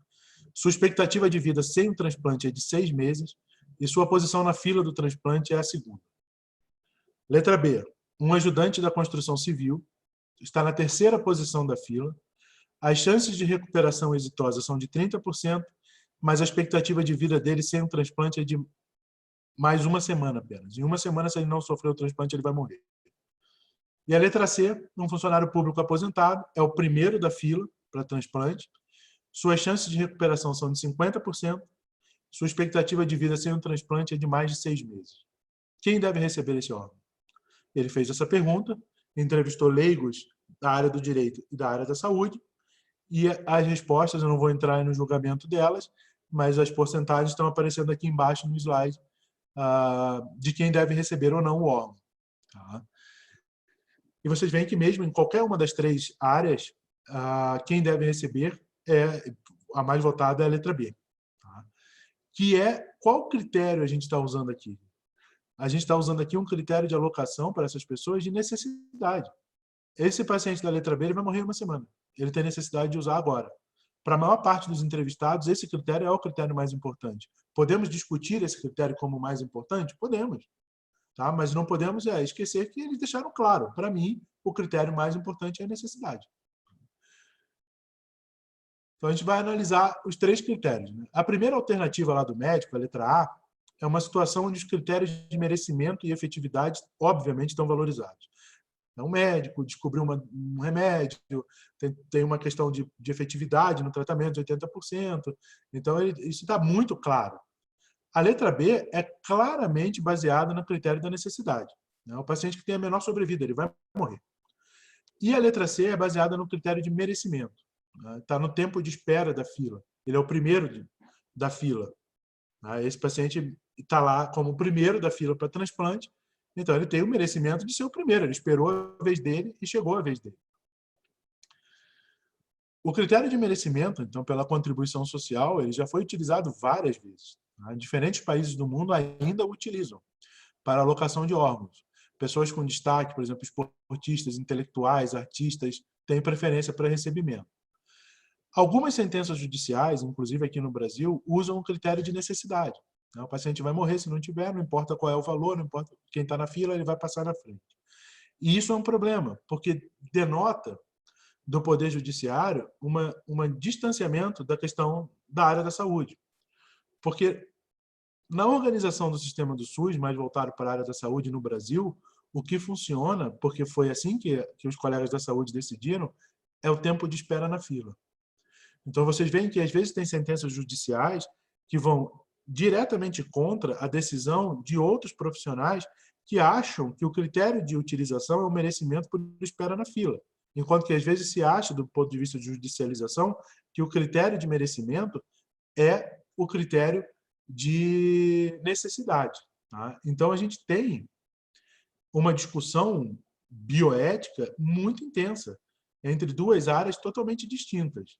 Sua expectativa de vida sem o transplante é de 6 meses. E sua posição na fila do transplante é a segunda. Letra B. Um ajudante da construção civil está na 3ª posição da fila. As chances de recuperação exitosa são de 30%, mas a expectativa de vida dele sem um transplante é de mais 1 semana apenas. Em 1 semana, se ele não sofrer o transplante, ele vai morrer. E a letra C, um funcionário público aposentado, é o primeiro da fila para transplante. Suas chances de recuperação são de 50%. Sua expectativa de vida sem um transplante é de mais de 6 meses. Quem deve receber esse órgão? Ele fez essa pergunta, entrevistou leigos da área do direito e da área da saúde, e as respostas, eu não vou entrar no julgamento delas, mas as porcentagens estão aparecendo aqui embaixo no slide, de quem deve receber ou não o órgão. Tá? E vocês veem que mesmo em qualquer uma das 3 áreas, quem deve receber, a mais votada é a letra B. Tá? Que é, qual critério a gente está usando aqui? A gente está usando aqui um critério de alocação para essas pessoas de necessidade. Esse paciente da letra B ele vai morrer em 1 semana. Ele tem necessidade de usar agora. Para a maior parte dos entrevistados, esse critério é o critério mais importante. Podemos discutir esse critério como mais importante? Podemos. Tá? Mas não podemos esquecer que eles deixaram claro. Para mim, o critério mais importante é a necessidade. Então, a gente vai analisar os 3 critérios. Né? A primeira alternativa lá do médico, a letra A, é uma situação onde os critérios de merecimento e efetividade, obviamente, estão valorizados. Um médico descobriu um remédio, tem uma questão de efetividade no tratamento de 80%. Então, isso está muito claro. A letra B é claramente baseada no critério da necessidade. O paciente que tem a menor sobrevida, ele vai morrer. E a letra C é baseada no critério de merecimento. Está no tempo de espera da fila. Ele é o primeiro da fila. Esse paciente está lá como o primeiro da fila para transplante, então ele tem o merecimento de ser o primeiro. Ele esperou a vez dele e chegou a vez dele. O critério de merecimento, então, pela contribuição social, ele já foi utilizado várias vezes. Diferentes países do mundo ainda o utilizam para alocação de órgãos. Pessoas com destaque, por exemplo, esportistas, intelectuais, artistas, têm preferência para recebimento. Algumas sentenças judiciais, inclusive aqui no Brasil, usam o critério de necessidade. O paciente vai morrer se não tiver, não importa qual é o valor, não importa quem está na fila, ele vai passar na frente. E isso é um problema, porque denota do Poder Judiciário um distanciamento da questão da área da saúde. Porque na organização do sistema do SUS, mais voltado para a área da saúde no Brasil, o que funciona, porque foi assim que os colegas da saúde decidiram, é o tempo de espera na fila. Então, vocês veem que, às vezes, tem sentenças judiciais que vão diretamente contra a decisão de outros profissionais que acham que o critério de utilização é o merecimento por espera na fila, enquanto que às vezes se acha, do ponto de vista de judicialização, que o critério de merecimento é o critério de necessidade. Tá? Então, a gente tem uma discussão bioética muito intensa entre duas áreas totalmente distintas.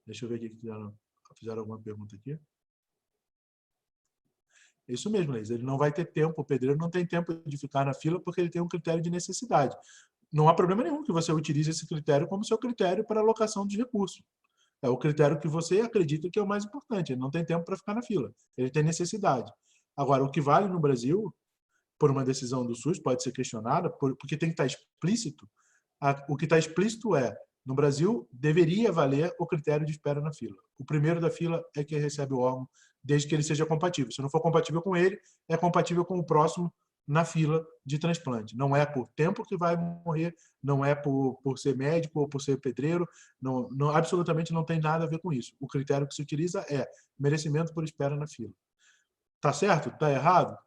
Deixa eu ver aqui que fizeram alguma pergunta aqui. Isso mesmo, Leis. Ele não vai ter tempo, o pedreiro não tem tempo de ficar na fila porque ele tem um critério de necessidade. Não há problema nenhum que você utilize esse critério como seu critério para alocação de recursos. É o critério que você acredita que é o mais importante. Ele não tem tempo para ficar na fila. Ele tem necessidade. Agora, o que vale no Brasil, por uma decisão do SUS, pode ser questionada, porque tem que estar explícito. O que está explícito é, no Brasil, deveria valer o critério de espera na fila. O primeiro da fila é quem recebe o órgão, desde que ele seja compatível. Se não for compatível com ele, é compatível com o próximo na fila de transplante. Não é por tempo que vai morrer, não é por ser médico ou por ser pedreiro, absolutamente não tem nada a ver com isso. O critério que se utiliza é merecimento por espera na fila. Tá certo? Tá errado?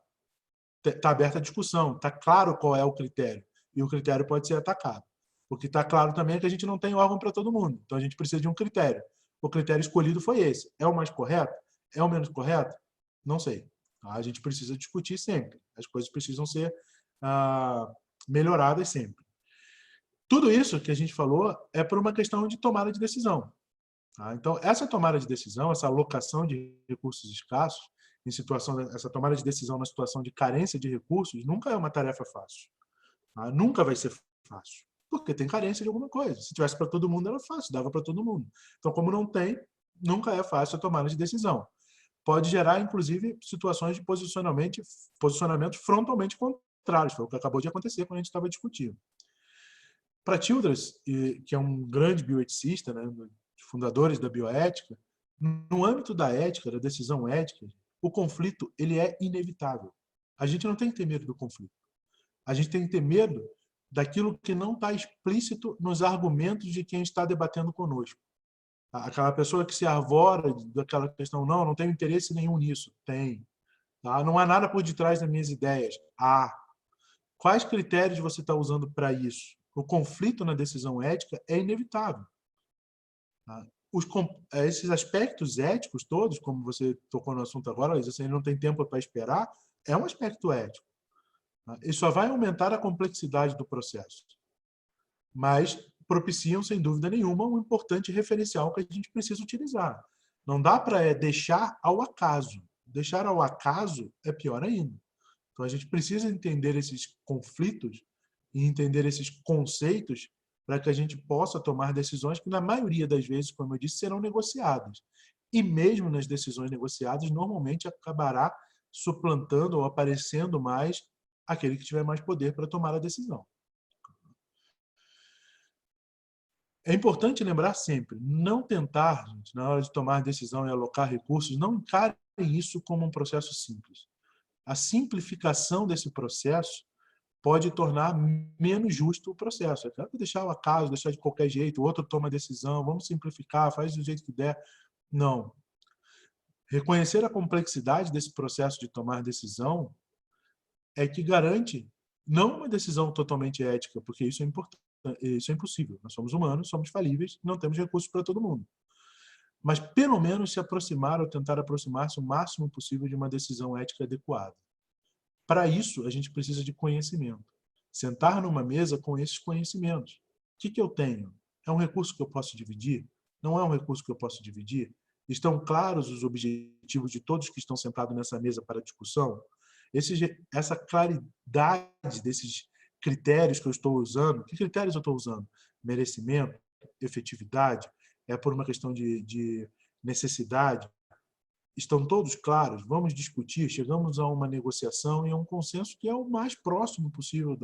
Tá aberta a discussão. Tá claro qual é o critério. E o critério pode ser atacado. O que está claro também é que a gente não tem órgão para todo mundo. Então, a gente precisa de um critério. O critério escolhido foi esse. É o mais correto? É o menos correto? Não sei. A gente precisa discutir sempre. As coisas precisam ser melhoradas sempre. Tudo isso que a gente falou é por uma questão de tomada de decisão. Tá? Então, essa tomada de decisão, essa alocação de recursos escassos, essa tomada de decisão na situação de carência de recursos, nunca é uma tarefa fácil. Tá? Nunca vai ser fácil. Porque tem carência de alguma coisa. Se tivesse para todo mundo, era fácil, dava para todo mundo. Então, como não tem, nunca é fácil a tomada de decisão. Pode gerar, inclusive, situações de posicionamentos frontalmente contrários. Foi o que acabou de acontecer quando a gente estava discutindo. Para Childress, que é um grande bioeticista, né, fundadores da bioética, no âmbito da ética, da decisão ética, o conflito ele é inevitável. A gente não tem que ter medo do conflito. A gente tem que ter medo daquilo que não está explícito nos argumentos de quem está debatendo conosco. Aquela pessoa que se arvora daquela questão, não tenho interesse nenhum nisso. Tem. Tá? Não há nada por detrás das minhas ideias. Quais critérios você está usando para isso? O conflito na decisão ética é inevitável. Tá? Esses aspectos éticos todos, como você tocou no assunto agora, você não tem tempo para esperar, é um aspecto ético. Tá? Isso só vai aumentar a complexidade do processo. Mas propiciam, sem dúvida nenhuma, um importante referencial que a gente precisa utilizar. Não dá para deixar ao acaso. Deixar ao acaso é pior ainda. Então, a gente precisa entender esses conflitos e entender esses conceitos para que a gente possa tomar decisões que, na maioria das vezes, como eu disse, serão negociadas. E mesmo nas decisões negociadas, normalmente acabará suplantando ou aparecendo mais aquele que tiver mais poder para tomar a decisão. É importante lembrar sempre, não tentar, gente, na hora de tomar decisão e alocar recursos, não encarem isso como um processo simples. A simplificação desse processo pode tornar menos justo o processo. É claro que deixar o acaso, deixar de qualquer jeito, o outro toma a decisão, vamos simplificar, faz do jeito que der. Não. Reconhecer a complexidade desse processo de tomar decisão é que garante não uma decisão totalmente ética, porque isso é importante. Isso é impossível. Nós somos humanos, somos falíveis, não temos recursos para todo mundo. Mas, pelo menos, se aproximar ou tentar aproximar-se o máximo possível de uma decisão ética adequada. Para isso, a gente precisa de conhecimento. Sentar numa mesa com esses conhecimentos. O que eu tenho? É um recurso que eu posso dividir? Não é um recurso que eu posso dividir? Estão claros os objetivos de todos que estão sentados nessa mesa para discussão? Essa claridade desses critérios que eu estou usando. Que critérios eu estou usando? Merecimento, efetividade, é por uma questão de necessidade. Estão todos claros? Vamos discutir, chegamos a uma negociação e a um consenso que é o mais próximo possível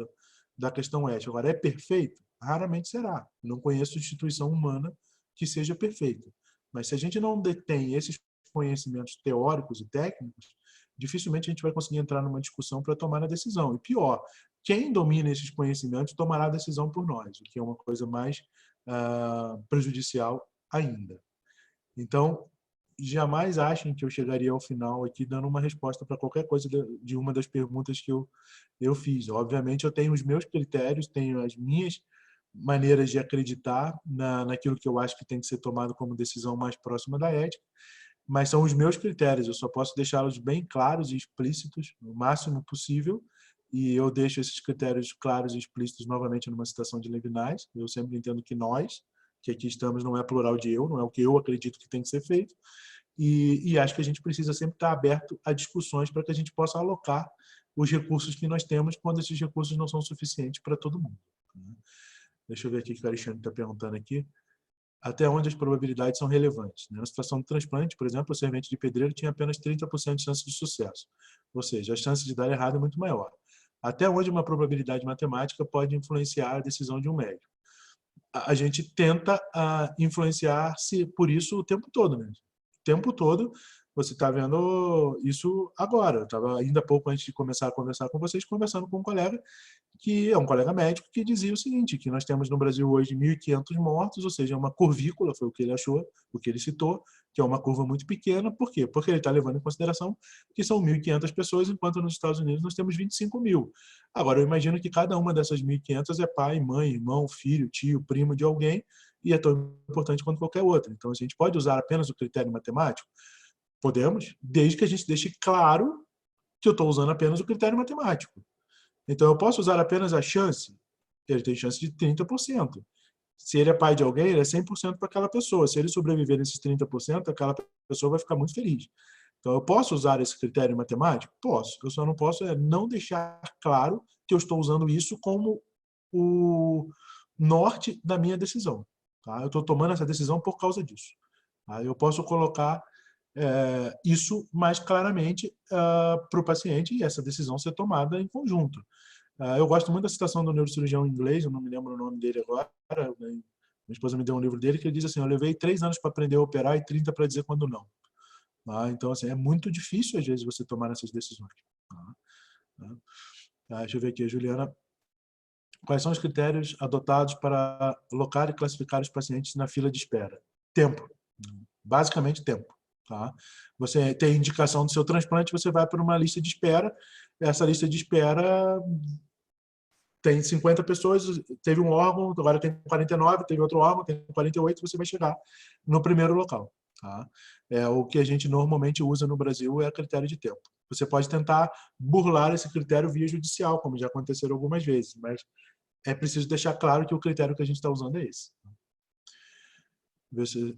da questão ética. Agora, é perfeito? Raramente será. Não conheço instituição humana que seja perfeita. Mas se a gente não detém esses conhecimentos teóricos e técnicos, dificilmente a gente vai conseguir entrar numa discussão para tomar a decisão. E pior, quem domina esses conhecimentos tomará a decisão por nós, o que é uma coisa mais prejudicial ainda. Então, jamais achem que eu chegaria ao final aqui dando uma resposta para qualquer coisa de uma das perguntas que eu fiz. Obviamente, eu tenho os meus critérios, tenho as minhas maneiras de acreditar naquilo que eu acho que tem que ser tomado como decisão mais próxima da ética, mas são os meus critérios, eu só posso deixá-los bem claros e explícitos, o máximo possível, e eu deixo esses critérios claros e explícitos novamente numa citação de Levinas. Eu sempre entendo que nós, que aqui estamos, não é plural de eu, não é o que eu acredito que tem que ser feito, e acho que a gente precisa sempre estar aberto a discussões para que a gente possa alocar os recursos que nós temos quando esses recursos não são suficientes para todo mundo. Deixa eu ver aqui o que o Alexandre está perguntando aqui. Até onde as probabilidades são relevantes. Na situação do transplante, por exemplo, o servente de pedreiro tinha apenas 30% de chance de sucesso. Ou seja, a chance de dar errado é muito maior. Até onde uma probabilidade matemática pode influenciar a decisão de um médico? A gente tenta influenciar por isso o tempo todo, né? O tempo todo. Você está vendo isso agora. Eu estava ainda há pouco antes de começar a conversar com vocês, conversando com um colega que é um colega médico que dizia o seguinte, que nós temos no Brasil hoje 1.500 mortos, ou seja, uma curvícula, foi o que ele achou, o que ele citou, que é uma curva muito pequena. Por quê? Porque ele está levando em consideração que são 1.500 pessoas, enquanto nos Estados Unidos nós temos 25.000. Agora, eu imagino que cada uma dessas 1.500 é pai, mãe, irmão, filho, tio, primo de alguém, e é tão importante quanto qualquer outra. Então, a gente pode usar apenas o critério matemático? Podemos, desde que a gente deixe claro que eu estou usando apenas o critério matemático. Então, eu posso usar apenas a chance? Ele tem chance de 30%. Se ele é pai de alguém, ele é 100% para aquela pessoa. Se ele sobreviver nesses 30%, aquela pessoa vai ficar muito feliz. Então, eu posso usar esse critério matemático? Posso. Eu só não posso não deixar claro que eu estou usando isso como o norte da minha decisão. Tá? Eu estou tomando essa decisão por causa disso. Tá? Eu posso colocar isso mais claramente para o paciente e essa decisão ser tomada em conjunto. Eu gosto muito da citação do neurocirurgião inglês, eu não me lembro o nome dele agora, minha esposa me deu um livro dele que ele diz assim, eu levei 3 anos para aprender a operar e 30 para dizer quando não. Então, assim, é muito difícil, às vezes, você tomar essas decisões. Deixa eu ver aqui, a Juliana. Quais são os critérios adotados para alocar e classificar os pacientes na fila de espera? Tempo. Basicamente, tempo. Tá? Você tem indicação do seu transplante, você vai para uma lista de espera. Essa lista de espera tem 50 pessoas, teve um órgão, agora tem 49, teve outro órgão, tem 48, você vai chegar no primeiro local. Tá? O que a gente normalmente usa no Brasil é critério de tempo. Você pode tentar burlar esse critério via judicial, como já aconteceu algumas vezes, mas é preciso deixar claro que o critério que a gente está usando é esse.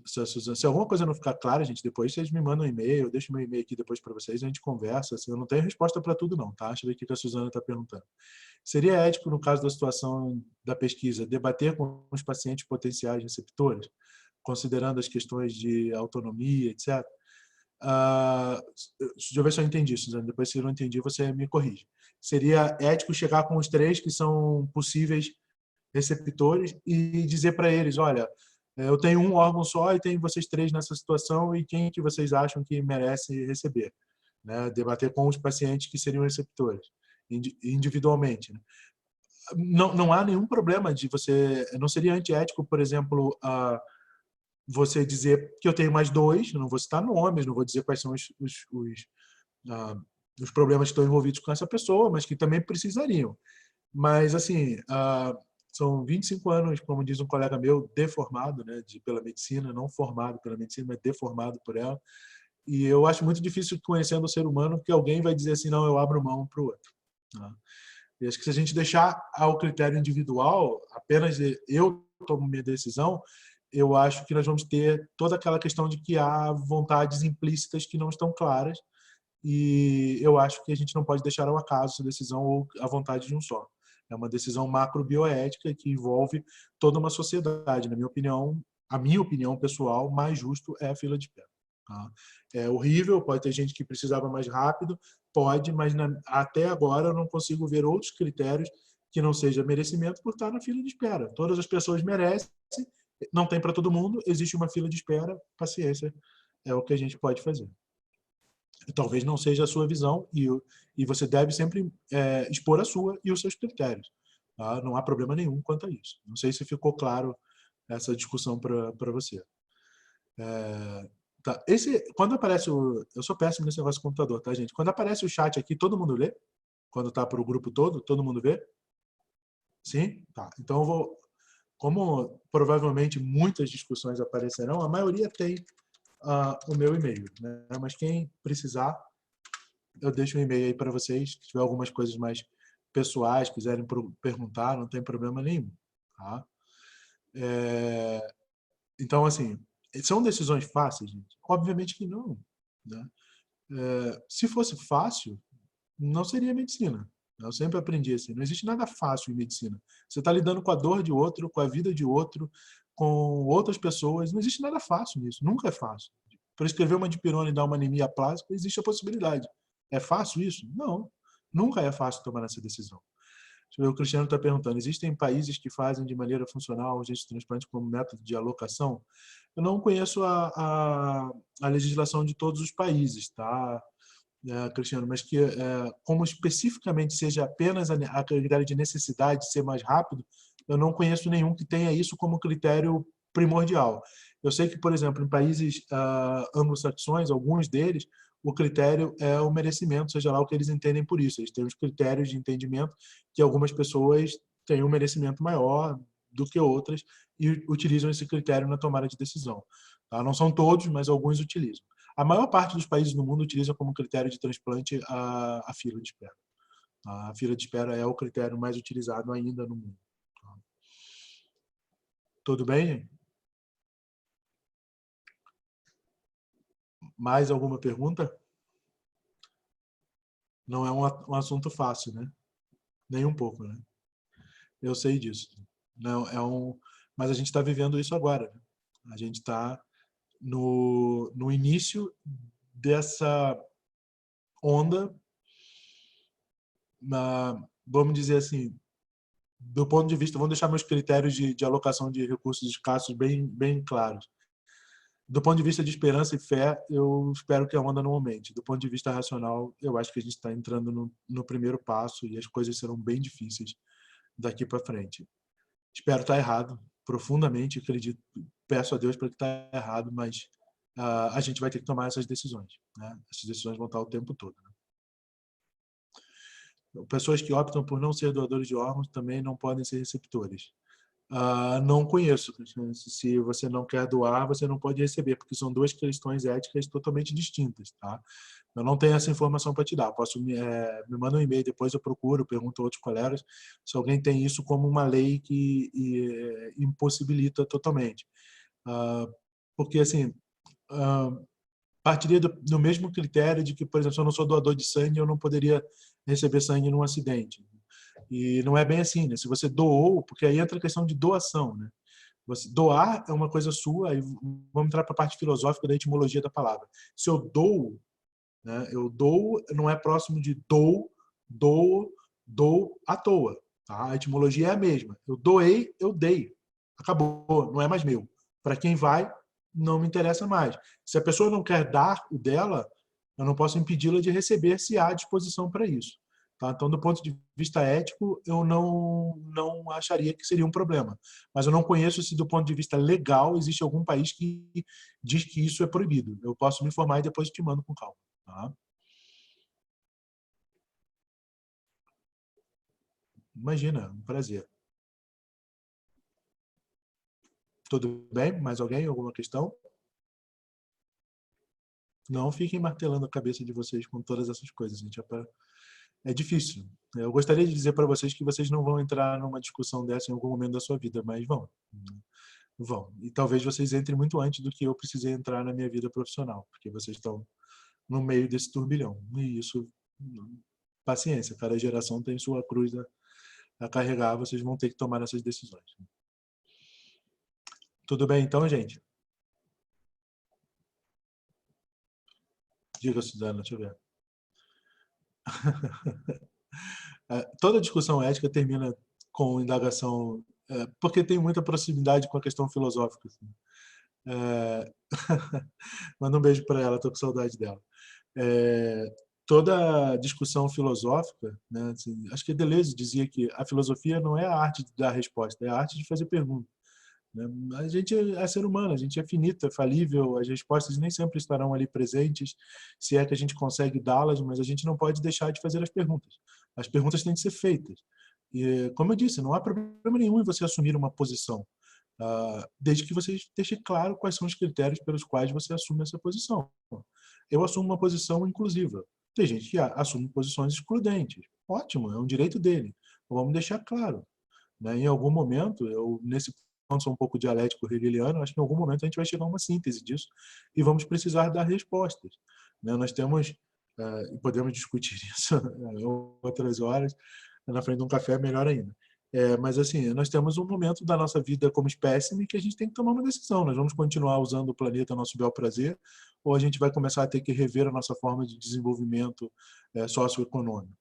Se alguma coisa não ficar clara, gente, depois vocês me mandam um e-mail, eu deixo meu e-mail aqui depois para vocês, a gente conversa. Assim, eu não tenho resposta para tudo não, tá? Deixa eu ver o que a Suzana está perguntando. Seria ético, no caso da situação da pesquisa, debater com os pacientes potenciais receptores, considerando as questões de autonomia, etc.? Deixa eu ver se eu entendi, Suzana. Depois, se eu não entendi, você me corrige. Seria ético chegar com os 3 que são possíveis receptores e dizer para eles, olha, eu tenho um órgão só e tenho vocês 3 nessa situação e quem que vocês acham que merece receber? Né? Debater com os pacientes que seriam receptores, individualmente. Né? Não há nenhum problema de você... Não seria antiético, por exemplo, você dizer que eu tenho mais 2, não vou citar nomes, não vou dizer quais são os problemas que estão envolvidos com essa pessoa, mas que também precisariam. Mas, assim... são 25 anos, como diz um colega meu, deformado, né, pela medicina, não formado pela medicina, mas deformado por ela. E eu acho muito difícil, conhecendo o ser humano, que alguém vai dizer assim, não, eu abro mão para o outro. Tá? E acho que se a gente deixar ao critério individual, apenas eu tomo minha decisão, eu acho que nós vamos ter toda aquela questão de que há vontades implícitas que não estão claras, e eu acho que a gente não pode deixar ao acaso essa decisão ou a vontade de um só. É uma decisão macrobioética que envolve toda uma sociedade. Na minha opinião, a minha opinião pessoal, mais justo é a fila de espera. Tá? É horrível, pode ter gente que precisava mais rápido, pode, mas até agora eu não consigo ver outros critérios que não seja merecimento por estar na fila de espera. Todas as pessoas merecem, não tem para todo mundo, existe uma fila de espera, paciência, é o que a gente pode fazer. Talvez não seja a sua visão e você deve sempre expor a sua e os seus critérios. Tá? Não há problema nenhum quanto a isso. Não sei se ficou claro essa discussão para você. Tá. Quando aparece eu sou péssimo nesse negócio de computador, tá, gente? Quando aparece o chat aqui, todo mundo lê? Quando tá para o grupo todo mundo vê? Sim? Tá. Então eu vou, como provavelmente muitas discussões aparecerão, a maioria tem o meu e-mail, né? Mas quem precisar, eu deixo um e-mail aí para vocês. Se tiver algumas coisas mais pessoais, quiserem perguntar, não tem problema nenhum. Tá? Então, assim, são decisões fáceis, gente? Obviamente que não. Né? Se fosse fácil, não seria medicina. Eu sempre aprendi assim, não existe nada fácil em medicina. Você está lidando com a dor de outro, com a vida de outro, com outras pessoas, não existe nada fácil nisso, nunca é fácil. Para escrever uma dipirona e dar uma anemia plástica, existe a possibilidade. É fácil isso? Não. Nunca é fácil tomar essa decisão. O Cristiano está perguntando, existem países que fazem de maneira funcional urgência de transplante como método de alocação? Eu não conheço a legislação de todos os países, tá, Cristiano, mas que como especificamente seja apenas a critério de necessidade de ser mais rápido, eu não conheço nenhum que tenha isso como critério primordial. Eu sei que, por exemplo, em países anglo-saxões, alguns deles, o critério é o merecimento, seja lá o que eles entendem por isso. Eles têm os critérios de entendimento que algumas pessoas têm um merecimento maior do que outras e utilizam esse critério na tomada de decisão. Tá? Não são todos, mas alguns utilizam. A maior parte dos países do mundo utiliza como critério de transplante a fila de espera. A fila de espera é o critério mais utilizado ainda no mundo. Tudo bem? Mais alguma pergunta? Não é um assunto fácil, né? Nem um pouco, né? Eu sei disso. Não mas a gente está vivendo isso agora. Né? A gente está no início dessa onda, vamos dizer assim, do ponto de vista, vamos deixar meus critérios de alocação de recursos escassos bem claros. Do ponto de vista de esperança e fé, eu espero que a onda não aumente. Do ponto de vista racional, eu acho que a gente está entrando no primeiro passo e as coisas serão bem difíceis daqui para frente. Espero estar errado, profundamente acredito, peço a Deus para que está errado, mas a gente vai ter que tomar essas decisões. Né? Essas decisões vão estar o tempo todo. Né? Pessoas que optam por não ser doadores de órgãos também não podem ser receptores. Não conheço. Se você não quer doar, você não pode receber, porque são duas questões éticas totalmente distintas. Tá? Eu não tenho essa informação para te dar. Me manda um e-mail, depois eu procuro, pergunto a outros colegas se alguém tem isso como uma lei que impossibilita totalmente. Porque, assim, partiria do mesmo critério de que, por exemplo, se eu não sou doador de sangue, eu não poderia receber sangue num acidente. E não é bem assim, né? Se você doou, porque aí entra a questão de doação, né? Você, doar é uma coisa sua, aí vamos entrar para a parte filosófica da etimologia da palavra. Se eu dou, né? Eu dou não é próximo de dou à toa. Tá? A etimologia é a mesma. Eu doei, eu dei. Acabou, não é mais meu. Para quem vai, não me interessa mais. Se a pessoa não quer dar o dela, eu não posso impedi-la de receber se há disposição para isso. Tá? Então, do ponto de vista ético, eu não acharia que seria um problema. Mas eu não conheço se, do ponto de vista legal, existe algum país que diz que isso é proibido. Eu posso me informar e depois te mando com calma. Tá? Imagina, um prazer. Tudo bem? Mais alguém? Alguma questão? Não fiquem martelando a cabeça de vocês com todas essas coisas, gente. É difícil. Eu gostaria de dizer para vocês que vocês não vão entrar numa discussão dessa em algum momento da sua vida, mas vão. Vão. E talvez vocês entrem muito antes do que eu precisei entrar na minha vida profissional, porque vocês estão no meio desse turbilhão. E isso, paciência, cada geração tem sua cruz a carregar, vocês vão ter que tomar essas decisões. Tudo bem então, gente? Diga, Suzana, deixa eu ver. Toda discussão ética termina com indagação, porque tem muita proximidade com a questão filosófica. Assim. Manda um beijo para ela, estou com saudade dela. Toda discussão filosófica, né, assim, acho que Deleuze dizia que a filosofia não é a arte de dar resposta, é a arte de fazer pergunta. né? A gente é ser humano, a gente é finito, é falível, as respostas nem sempre estarão ali presentes, se é que a gente consegue dá-las, mas a gente não pode deixar de fazer as perguntas. As perguntas têm que ser feitas. E, como eu disse, não há problema nenhum em você assumir uma posição, desde que você deixe claro quais são os critérios pelos quais você assume essa posição. Eu assumo uma posição inclusiva. Tem gente que assume posições excludentes. Ótimo, é um direito dele. Vamos deixar claro, né? Em algum momento, eu nesse ponto sou um pouco dialético hegeliano, acho que em algum momento a gente vai chegar a uma síntese disso e vamos precisar dar respostas, né? Nós temos, e podemos discutir isso outras horas, na frente de um café, melhor ainda. Mas, assim, nós temos um momento da nossa vida como espécime que a gente tem que tomar uma decisão. Nós vamos continuar usando o planeta a nosso bel prazer ou a gente vai começar a ter que rever a nossa forma de desenvolvimento socioeconômico,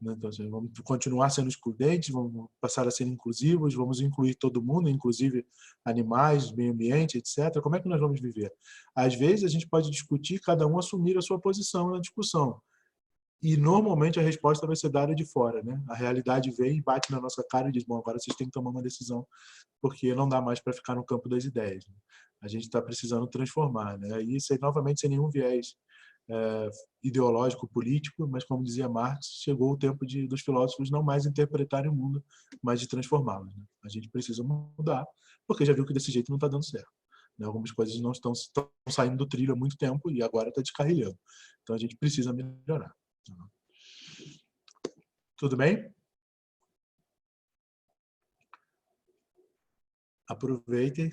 né? Então, assim, vamos continuar sendo excludentes, vamos passar a ser inclusivos, vamos incluir todo mundo, inclusive animais, meio ambiente, etc. Como é que nós vamos viver? Às vezes, a gente pode discutir, cada um assumir a sua posição na discussão. E normalmente a resposta vai ser dada de fora, né? A realidade vem, bate na nossa cara e diz: bom, agora vocês têm que tomar uma decisão, porque não dá mais para ficar no campo das ideias, né? A gente está precisando transformar, né? E isso aí, novamente, sem nenhum viés ideológico, político, mas como dizia Marx, chegou o tempo dos filósofos não mais interpretarem o mundo, mas de transformá-lo, né? A gente precisa mudar, porque já viu que desse jeito não está dando certo, né? Algumas coisas não estão saindo do trilho há muito tempo e agora está descarrilhando. Então a gente precisa melhorar. Tudo bem? Aproveitem.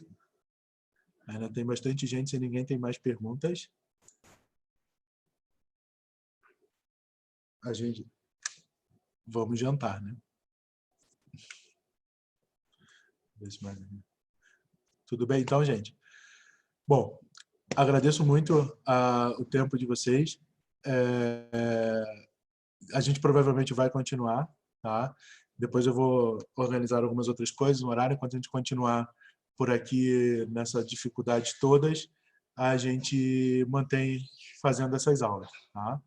Ainda tem bastante gente, se ninguém tem mais perguntas. A gente vamos jantar, né? Tudo bem, então, gente? Bom, agradeço muito o tempo de vocês. A gente provavelmente vai continuar, tá? Depois eu vou organizar algumas outras coisas no horário, enquanto a gente continuar por aqui nessa dificuldade todas, a gente mantém fazendo essas aulas, tá?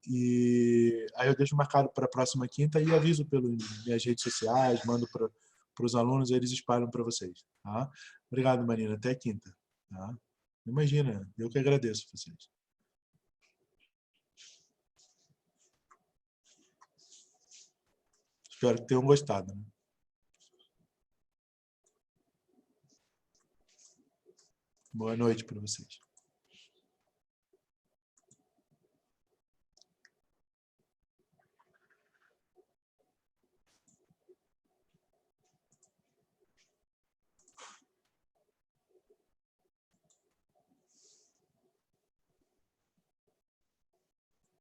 E aí eu deixo marcado para a próxima quinta e aviso pelas minhas redes sociais, mando para os alunos, eles espalham para vocês, tá? Obrigado, Marina. Até quinta, tá? Imagina, eu que agradeço vocês. Espero que tenham gostado, né? Boa noite para vocês.